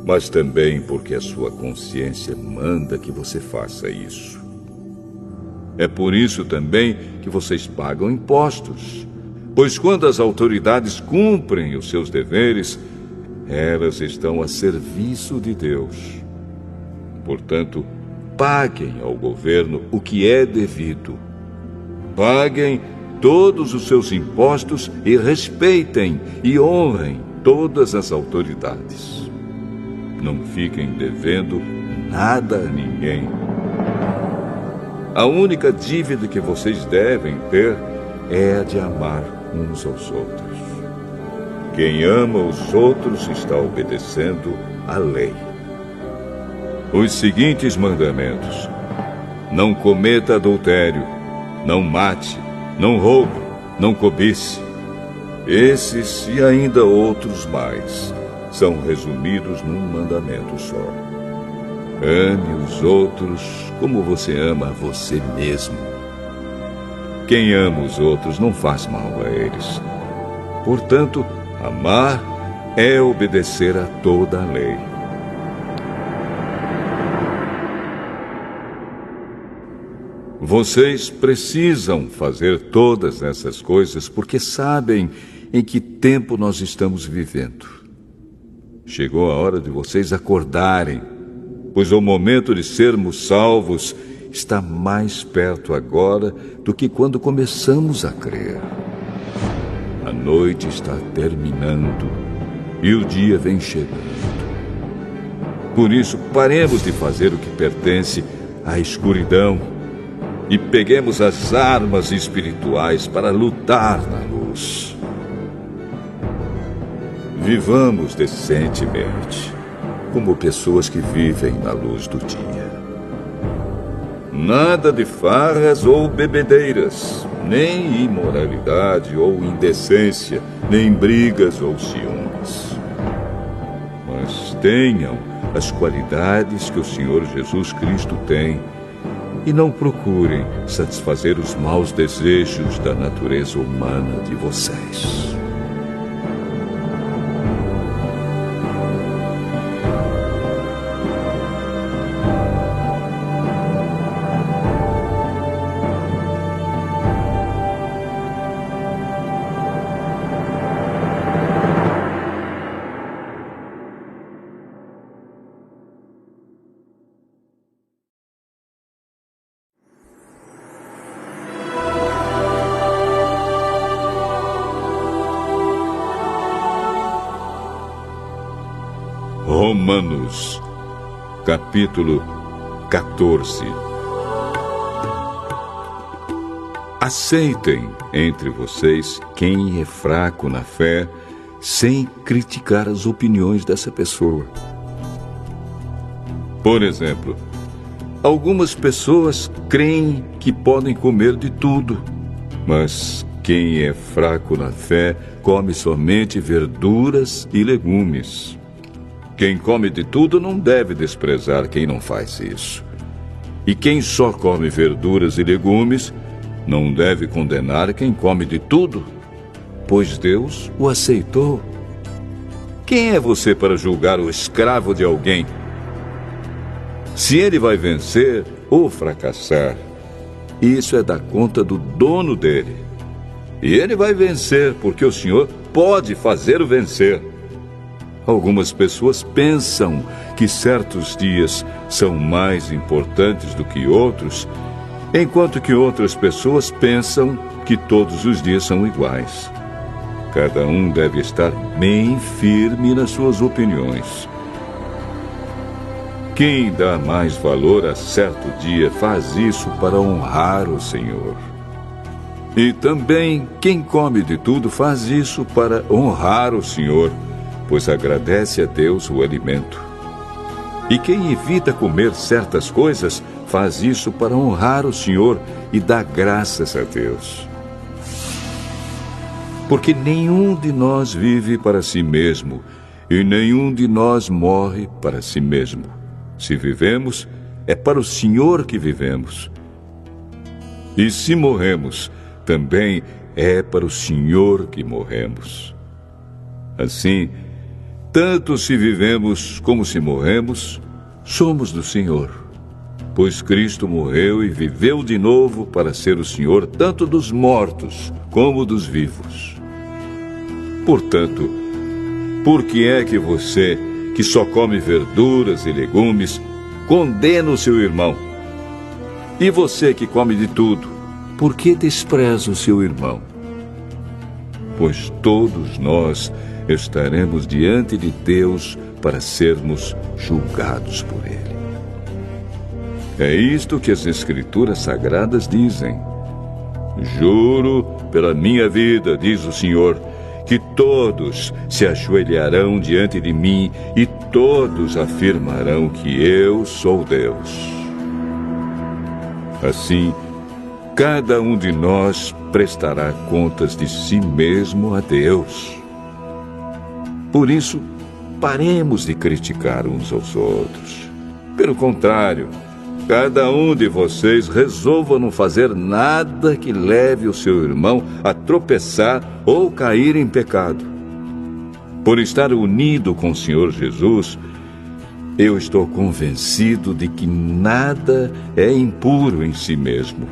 mas também porque a sua consciência manda que você faça isso. É por isso também que vocês pagam impostos, pois quando as autoridades cumprem os seus deveres, elas estão a serviço de Deus. Portanto, paguem ao governo o que é devido. Paguem todos os seus impostos e respeitem e honrem todas as autoridades. Não fiquem devendo nada a ninguém. A única dívida que vocês devem ter é a de amar uns aos outros. Quem ama os outros está obedecendo à lei. Os seguintes mandamentos: não cometa adultério, não mate, não roube, não cobice. Esses e ainda outros mais são resumidos num mandamento só. Ame os outros como você ama a você mesmo. Quem ama os outros não faz mal a eles. Portanto, amar é obedecer a toda a lei. Vocês precisam fazer todas essas coisas porque sabem em que tempo nós estamos vivendo. Chegou a hora de vocês acordarem, pois o momento de sermos salvos está mais perto agora do que quando começamos a crer. A noite está terminando e o dia vem chegando. Por isso, paremos de fazer o que pertence à escuridão e peguemos as armas espirituais para lutar na luz. Vivamos decentemente, como pessoas que vivem na luz do dia. Nada de farras ou bebedeiras, nem imoralidade ou indecência, nem brigas ou ciúmes. Mas tenham as qualidades que o Senhor Jesus Cristo tem e não procurem satisfazer os maus desejos da natureza humana de vocês. Romanos, capítulo 14. Aceitem entre vocês quem é fraco na fé, sem criticar as opiniões dessa pessoa. Por exemplo, algumas pessoas creem que podem comer de tudo, mas quem é fraco na fé come somente verduras e legumes. Quem come de tudo não deve desprezar quem não faz isso. E quem só come verduras e legumes não deve condenar quem come de tudo, pois Deus o aceitou. Quem é você para julgar o escravo de alguém? Se ele vai vencer ou fracassar, isso é da conta do dono dele. E ele vai vencer porque o Senhor pode fazê-lo vencer. Algumas pessoas pensam que certos dias são mais importantes do que outros, enquanto que outras pessoas pensam que todos os dias são iguais. Cada um deve estar bem firme nas suas opiniões. Quem dá mais valor a certo dia faz isso para honrar o Senhor. E também quem come de tudo faz isso para honrar o Senhor, pois agradece a Deus o alimento. E quem evita comer certas coisas faz isso para honrar o Senhor e dar graças a Deus. Porque nenhum de nós vive para si mesmo, e nenhum de nós morre para si mesmo. Se vivemos, é para o Senhor que vivemos. E se morremos, também é para o Senhor que morremos. Assim, tanto se vivemos como se morremos, somos do Senhor. Pois Cristo morreu e viveu de novo para ser o Senhor tanto dos mortos como dos vivos. Portanto, por que é que você, que só come verduras e legumes, condena o seu irmão? E você que come de tudo, por que despreza o seu irmão? Pois todos nós estaremos diante de Deus para sermos julgados por Ele. É isto que as Escrituras Sagradas dizem. Juro pela minha vida, diz o Senhor, que todos se ajoelharão diante de mim e todos afirmarão que eu sou Deus. Assim, cada um de nós prestará contas de si mesmo a Deus. Por isso, paremos de criticar uns aos outros. Pelo contrário, cada um de vocês resolva não fazer nada que leve o seu irmão a tropeçar ou cair em pecado. Por estar unido com o Senhor Jesus, eu estou convencido de que nada é impuro em si mesmo.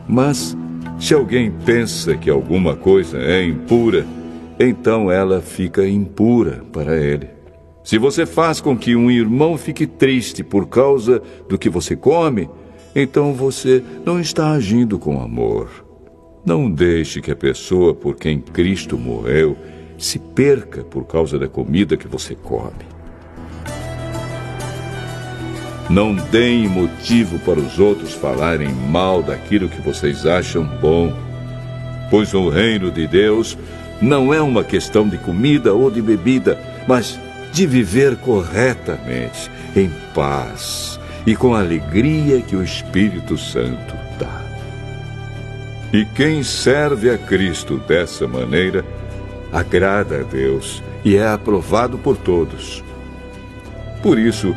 Mas, se alguém pensa que alguma coisa é impura, então ela fica impura para ele. Se você faz com que um irmão fique triste por causa do que você come, então você não está agindo com amor. Não deixe que a pessoa por quem Cristo morreu se perca por causa da comida que você come. Não deem motivo para os outros falarem mal daquilo que vocês acham bom, pois o reino de Deus não é uma questão de comida ou de bebida, mas de viver corretamente, em paz e com a alegria que o Espírito Santo dá. E quem serve a Cristo dessa maneira, agrada a Deus e é aprovado por todos. Por isso,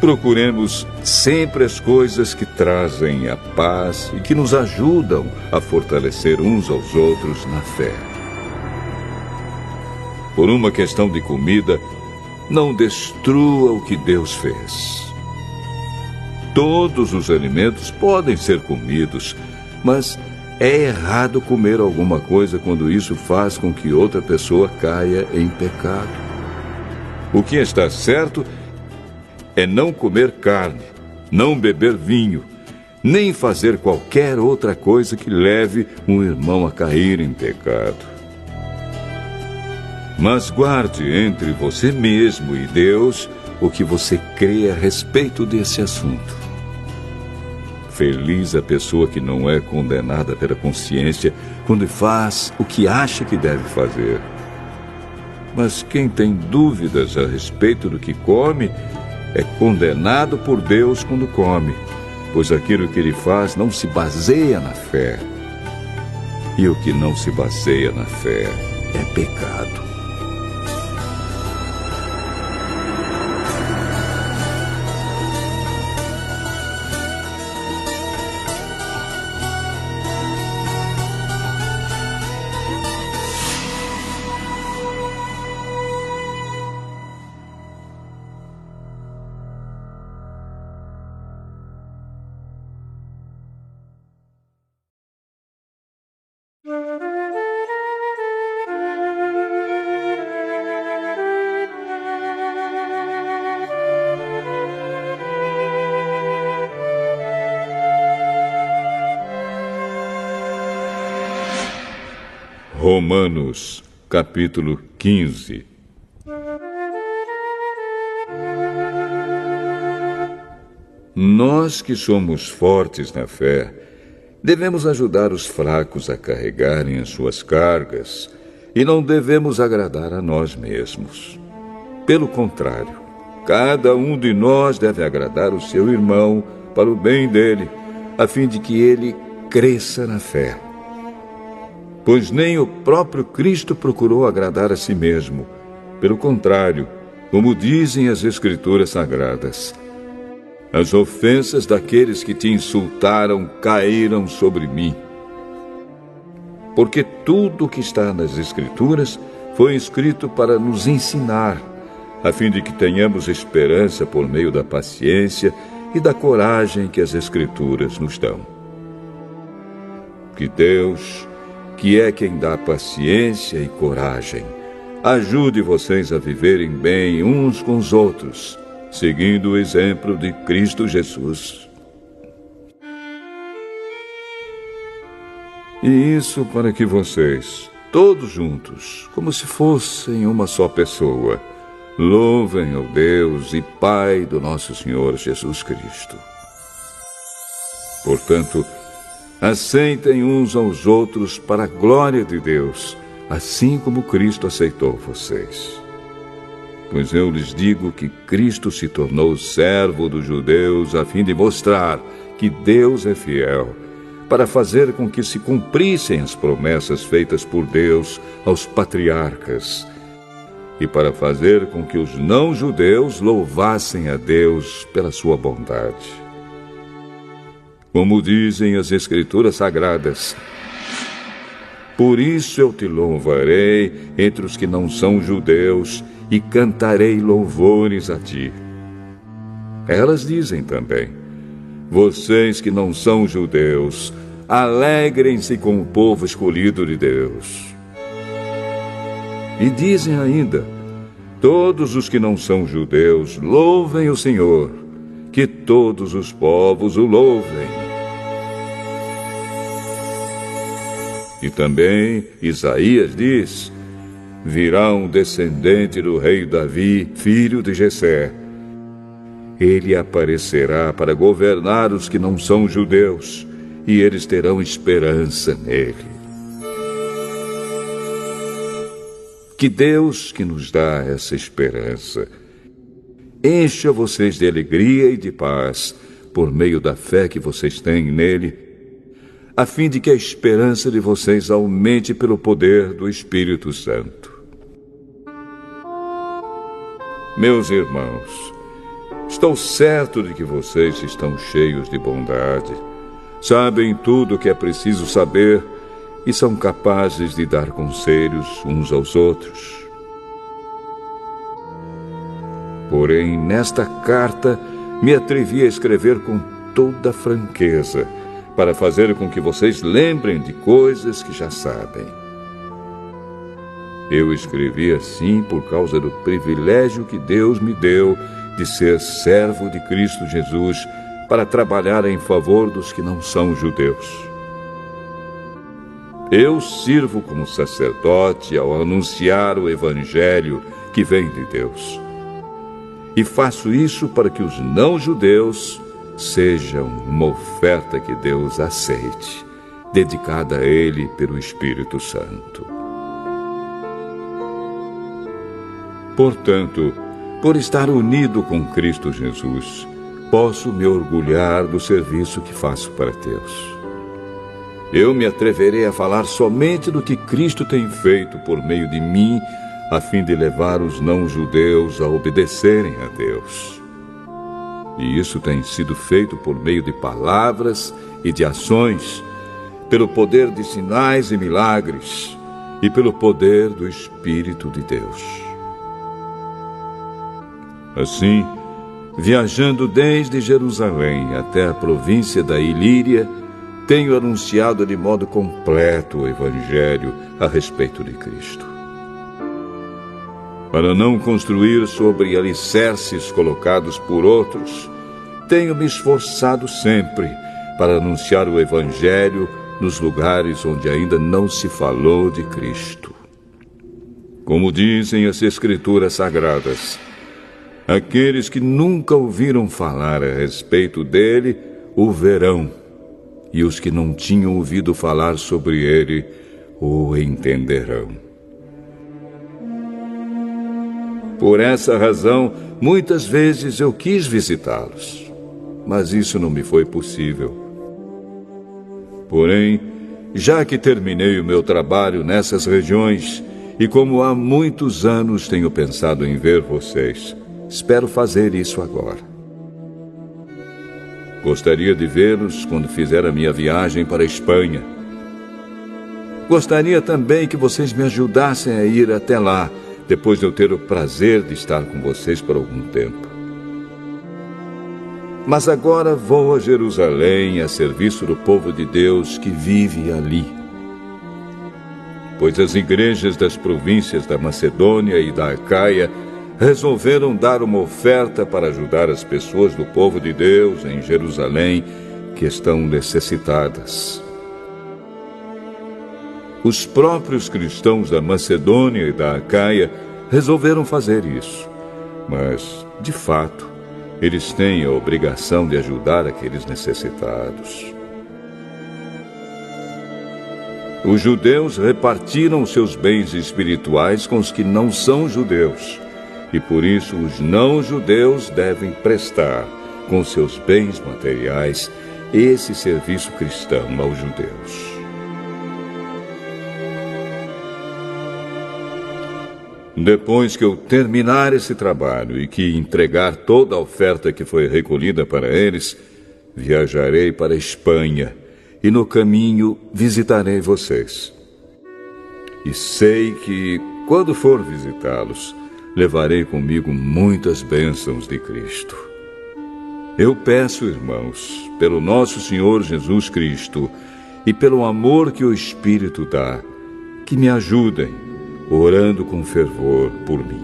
procuremos sempre as coisas que trazem a paz e que nos ajudam a fortalecer uns aos outros na fé. Por uma questão de comida, não destrua o que Deus fez. Todos os alimentos podem ser comidos, mas é errado comer alguma coisa quando isso faz com que outra pessoa caia em pecado. O que está certo é não comer carne, não beber vinho, nem fazer qualquer outra coisa que leve um irmão a cair em pecado. Mas guarde entre você mesmo e Deus o que você crê a respeito desse assunto. Feliz a pessoa que não é condenada pela consciência quando faz o que acha que deve fazer. Mas quem tem dúvidas a respeito do que come é condenado por Deus quando come, pois aquilo que ele faz não se baseia na fé. E o que não se baseia na fé é pecado. Romanos, capítulo 15. Nós que somos fortes na fé, devemos ajudar os fracos a carregarem as suas cargas e não devemos agradar a nós mesmos. Pelo contrário, cada um de nós deve agradar o seu irmão para o bem dele, a fim de que ele cresça na fé. Pois nem o próprio Cristo procurou agradar a si mesmo. Pelo contrário, como dizem as Escrituras Sagradas, as ofensas daqueles que te insultaram caíram sobre mim. Porque tudo o que está nas Escrituras foi escrito para nos ensinar, a fim de que tenhamos esperança por meio da paciência e da coragem que as Escrituras nos dão. Que Deus, que é quem dá paciência e coragem, ajude vocês a viverem bem uns com os outros, seguindo o exemplo de Cristo Jesus. E isso para que vocês, todos juntos, como se fossem uma só pessoa, louvem ao Deus e Pai do nosso Senhor Jesus Cristo. Portanto, aceitem uns aos outros para a glória de Deus, assim como Cristo aceitou vocês. Pois eu lhes digo que Cristo se tornou servo dos judeus a fim de mostrar que Deus é fiel, para fazer com que se cumprissem as promessas feitas por Deus aos patriarcas, e para fazer com que os não-judeus louvassem a Deus pela sua bondade. Como dizem as Escrituras Sagradas, por isso eu te louvarei entre os que não são judeus e cantarei louvores a ti. Elas dizem também, vocês que não são judeus, alegrem-se com o povo escolhido de Deus. E dizem ainda, todos os que não são judeus, louvem o Senhor, que todos os povos o louvem. E também Isaías diz, virá um descendente do rei Davi, filho de Jessé. Ele aparecerá para governar os que não são judeus, e eles terão esperança nele. Que Deus, que nos dá essa esperança, encha vocês de alegria e de paz, por meio da fé que vocês têm nele, a fim de que a esperança de vocês aumente pelo poder do Espírito Santo. Meus irmãos, estou certo de que vocês estão cheios de bondade, sabem tudo o que é preciso saber e são capazes de dar conselhos uns aos outros. Porém, nesta carta, me atrevi a escrever com toda franqueza, para fazer com que vocês lembrem de coisas que já sabem. Eu escrevi assim por causa do privilégio que Deus me deu de ser servo de Cristo Jesus para trabalhar em favor dos que não são judeus. Eu sirvo como sacerdote ao anunciar o Evangelho que vem de Deus. e faço isso para que os não-judeus sejam uma oferta que Deus aceite, dedicada a Ele pelo Espírito Santo. Portanto, por estar unido com Cristo Jesus, posso me orgulhar do serviço que faço para Deus. Eu me atreverei a falar somente do que Cristo tem feito por meio de mim, a fim de levar os não-judeus a obedecerem a Deus. E isso tem sido feito por meio de palavras e de ações, pelo poder de sinais e milagres e pelo poder do Espírito de Deus. Assim, viajando desde Jerusalém até a província da Ilíria, tenho anunciado de modo completo o Evangelho a respeito de Cristo. Para não construir sobre alicerces colocados por outros, tenho me esforçado sempre para anunciar o Evangelho nos lugares onde ainda não se falou de Cristo. Como dizem as Escrituras Sagradas, aqueles que nunca ouviram falar a respeito dele o verão, e os que não tinham ouvido falar sobre ele o entenderão. Por essa razão, muitas vezes eu quis visitá-los, mas isso não me foi possível. Porém, já que terminei o meu trabalho nessas regiões, e como há muitos anos tenho pensado em ver vocês, espero fazer isso agora. Gostaria de vê-los quando fizer a minha viagem para a Espanha. Gostaria também que vocês me ajudassem a ir até lá, depois de eu ter o prazer de estar com vocês por algum tempo. Mas agora vou a Jerusalém a serviço do povo de Deus que vive ali. Pois as igrejas das províncias da Macedônia e da Acaia resolveram dar uma oferta para ajudar as pessoas do povo de Deus em Jerusalém que estão necessitadas. Os próprios cristãos da Macedônia e da Acaia resolveram fazer isso, mas, de fato, eles têm a obrigação de ajudar aqueles necessitados. Os judeus repartiram seus bens espirituais com os que não são judeus, e por isso os não-judeus devem prestar, com seus bens materiais, esse serviço cristão aos judeus. Depois que eu terminar esse trabalho e que entregar toda a oferta que foi recolhida para eles, viajarei para a Espanha e no caminho visitarei vocês. E sei que, quando for visitá-los, levarei comigo muitas bênçãos de Cristo. Eu peço, irmãos, pelo nosso Senhor Jesus Cristo e pelo amor que o Espírito dá, que me ajudem, orando com fervor por mim.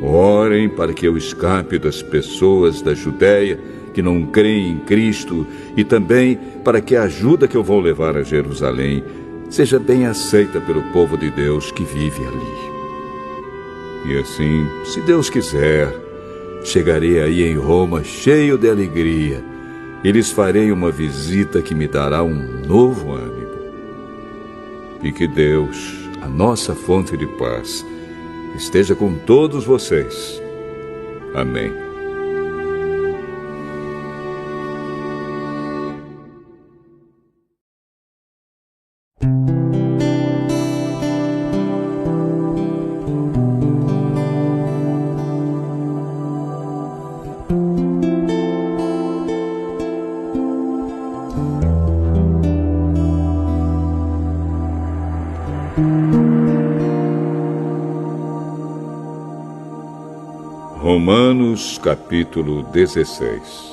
Orem para que eu escape das pessoas da Judéia que não creem em Cristo e também para que a ajuda que eu vou levar a Jerusalém seja bem aceita pelo povo de Deus que vive ali. E assim, se Deus quiser, chegarei aí em Roma cheio de alegria e lhes farei uma visita que me dará um novo ânimo. E que Deus, a nossa fonte de paz, esteja com todos vocês. Amém. Romanos capítulo 16.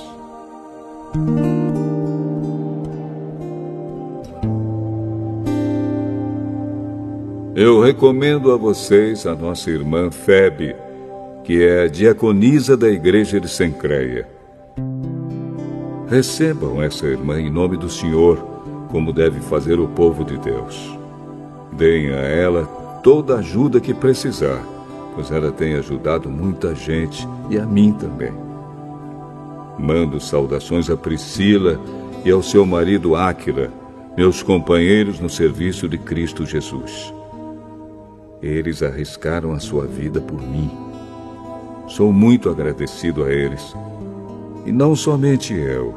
Eu recomendo a vocês a nossa irmã Febe, que é diaconisa da igreja de Cencreia. Recebam essa irmã em nome do Senhor, como deve fazer o povo de Deus. Deem a ela toda a ajuda que precisar, pois ela tem ajudado muita gente e a mim também. Mando saudações a Priscila e ao seu marido Áquila, meus companheiros no serviço de Cristo Jesus. Eles arriscaram a sua vida por mim. Sou muito agradecido a eles. E não somente eu,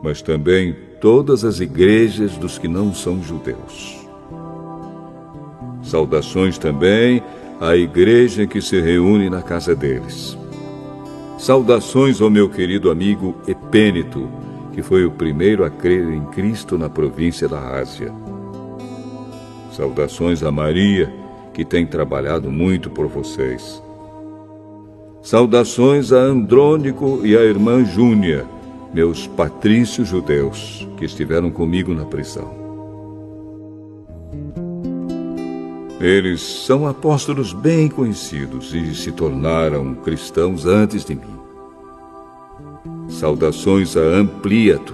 mas também todas as igrejas dos que não são judeus. Saudações também à igreja que se reúne na casa deles. Saudações ao meu querido amigo Epêneto, que foi o primeiro a crer em Cristo na província da Ásia. Saudações a Maria, que tem trabalhado muito por vocês. Saudações a Andrônico e à irmã Júnia, meus patrícios judeus, que estiveram comigo na prisão. Eles são apóstolos bem conhecidos e se tornaram cristãos antes de mim. Saudações a Ampliato,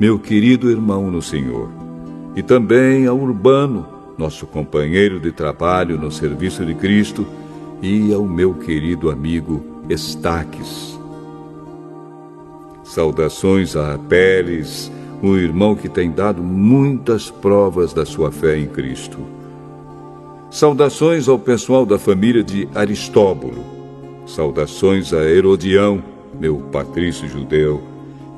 meu querido irmão no Senhor, e também a Urbano, nosso companheiro de trabalho no serviço de Cristo, e ao meu querido amigo Estaques. Saudações a Apeles, o irmão que tem dado muitas provas da sua fé em Cristo. Saudações ao pessoal da família de Aristóbulo. Saudações a Herodião, meu patrício judeu,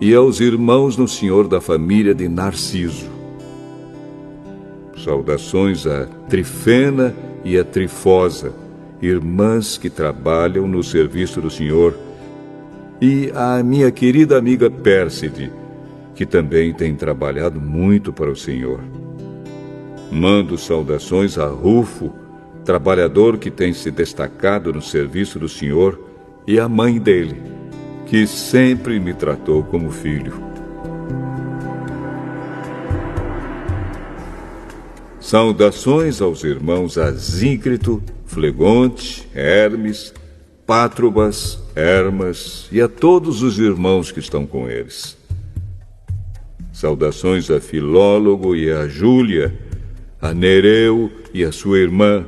e aos irmãos no Senhor da família de Narciso. Saudações a Trifena e a Trifosa, irmãs que trabalham no serviço do Senhor, e à minha querida amiga Pérside, que também tem trabalhado muito para o Senhor. Mando saudações a Rufo, trabalhador que tem se destacado no serviço do Senhor, e à mãe dele, que sempre me tratou como filho. Saudações aos irmãos Asíncrito, Flegonte, Hermes, Pátrobas, Hermas e a todos os irmãos que estão com eles. Saudações a Filólogo e a Júlia, a Nereu e a sua irmã,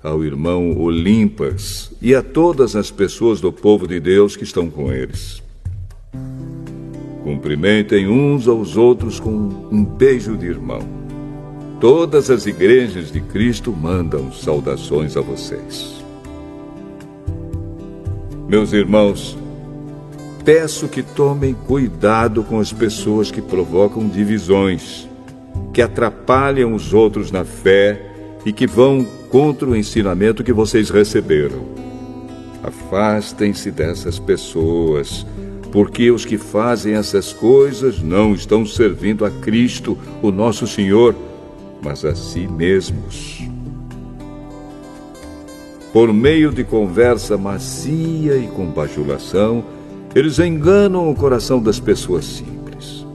ao irmão Olimpas e a todas as pessoas do povo de Deus que estão com eles. Cumprimentem uns aos outros com um beijo de irmão. Todas as igrejas de Cristo mandam saudações a vocês. Meus irmãos, peço que tomem cuidado com as pessoas que provocam divisões, que atrapalham os outros na fé e que vão contra o ensinamento que vocês receberam. Afastem-se dessas pessoas, porque os que fazem essas coisas não estão servindo a Cristo, o nosso Senhor, mas a si mesmos. Por meio de conversa macia e com bajulação, eles enganam o coração das pessoas simples.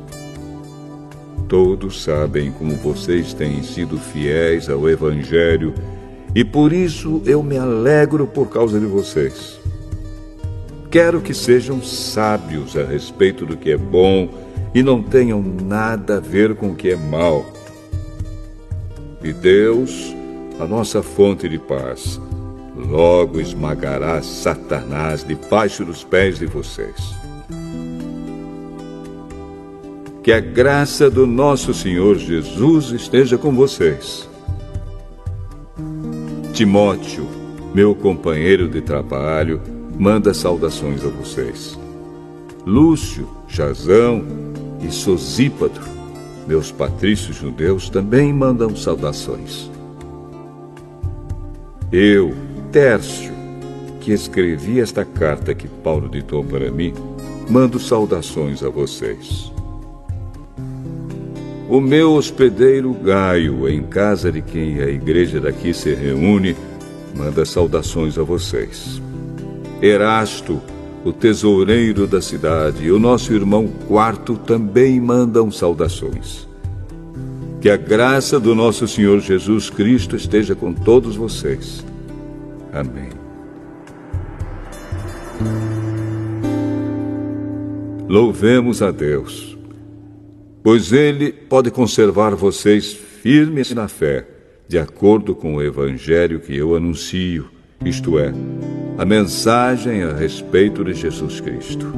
Todos sabem como vocês têm sido fiéis ao Evangelho e por isso eu me alegro por causa de vocês. Quero que sejam sábios a respeito do que é bom e não tenham nada a ver com o que é mal. E Deus, a nossa fonte de paz, logo esmagará Satanás debaixo dos pés de vocês. Que a graça do nosso Senhor Jesus esteja com vocês. Timóteo, meu companheiro de trabalho, manda saudações a vocês. Lúcio, Jasão e Sosípatro, meus patrícios judeus, também mandam saudações. Eu, Tércio, que escrevi esta carta que Paulo ditou para mim, mando saudações a vocês. O meu hospedeiro Gaio, em casa de quem a igreja daqui se reúne, manda saudações a vocês. Erasto, o tesoureiro da cidade, e o nosso irmão Quarto também mandam saudações. Que a graça do nosso Senhor Jesus Cristo esteja com todos vocês. Amém. Louvemos a Deus, pois Ele pode conservar vocês firmes na fé, de acordo com o Evangelho que eu anuncio, isto é, a mensagem a respeito de Jesus Cristo.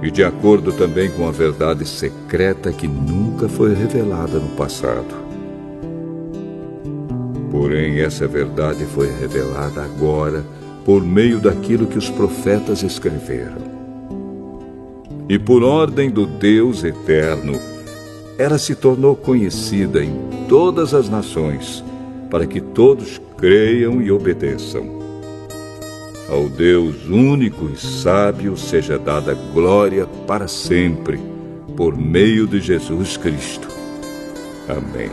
E de acordo também com a verdade secreta que nunca foi revelada no passado. Porém, essa verdade foi revelada agora por meio daquilo que os profetas escreveram. E por ordem do Deus eterno, ela se tornou conhecida em todas as nações, para que todos creiam e obedeçam. Ao Deus único e sábio seja dada glória para sempre, por meio de Jesus Cristo. Amém.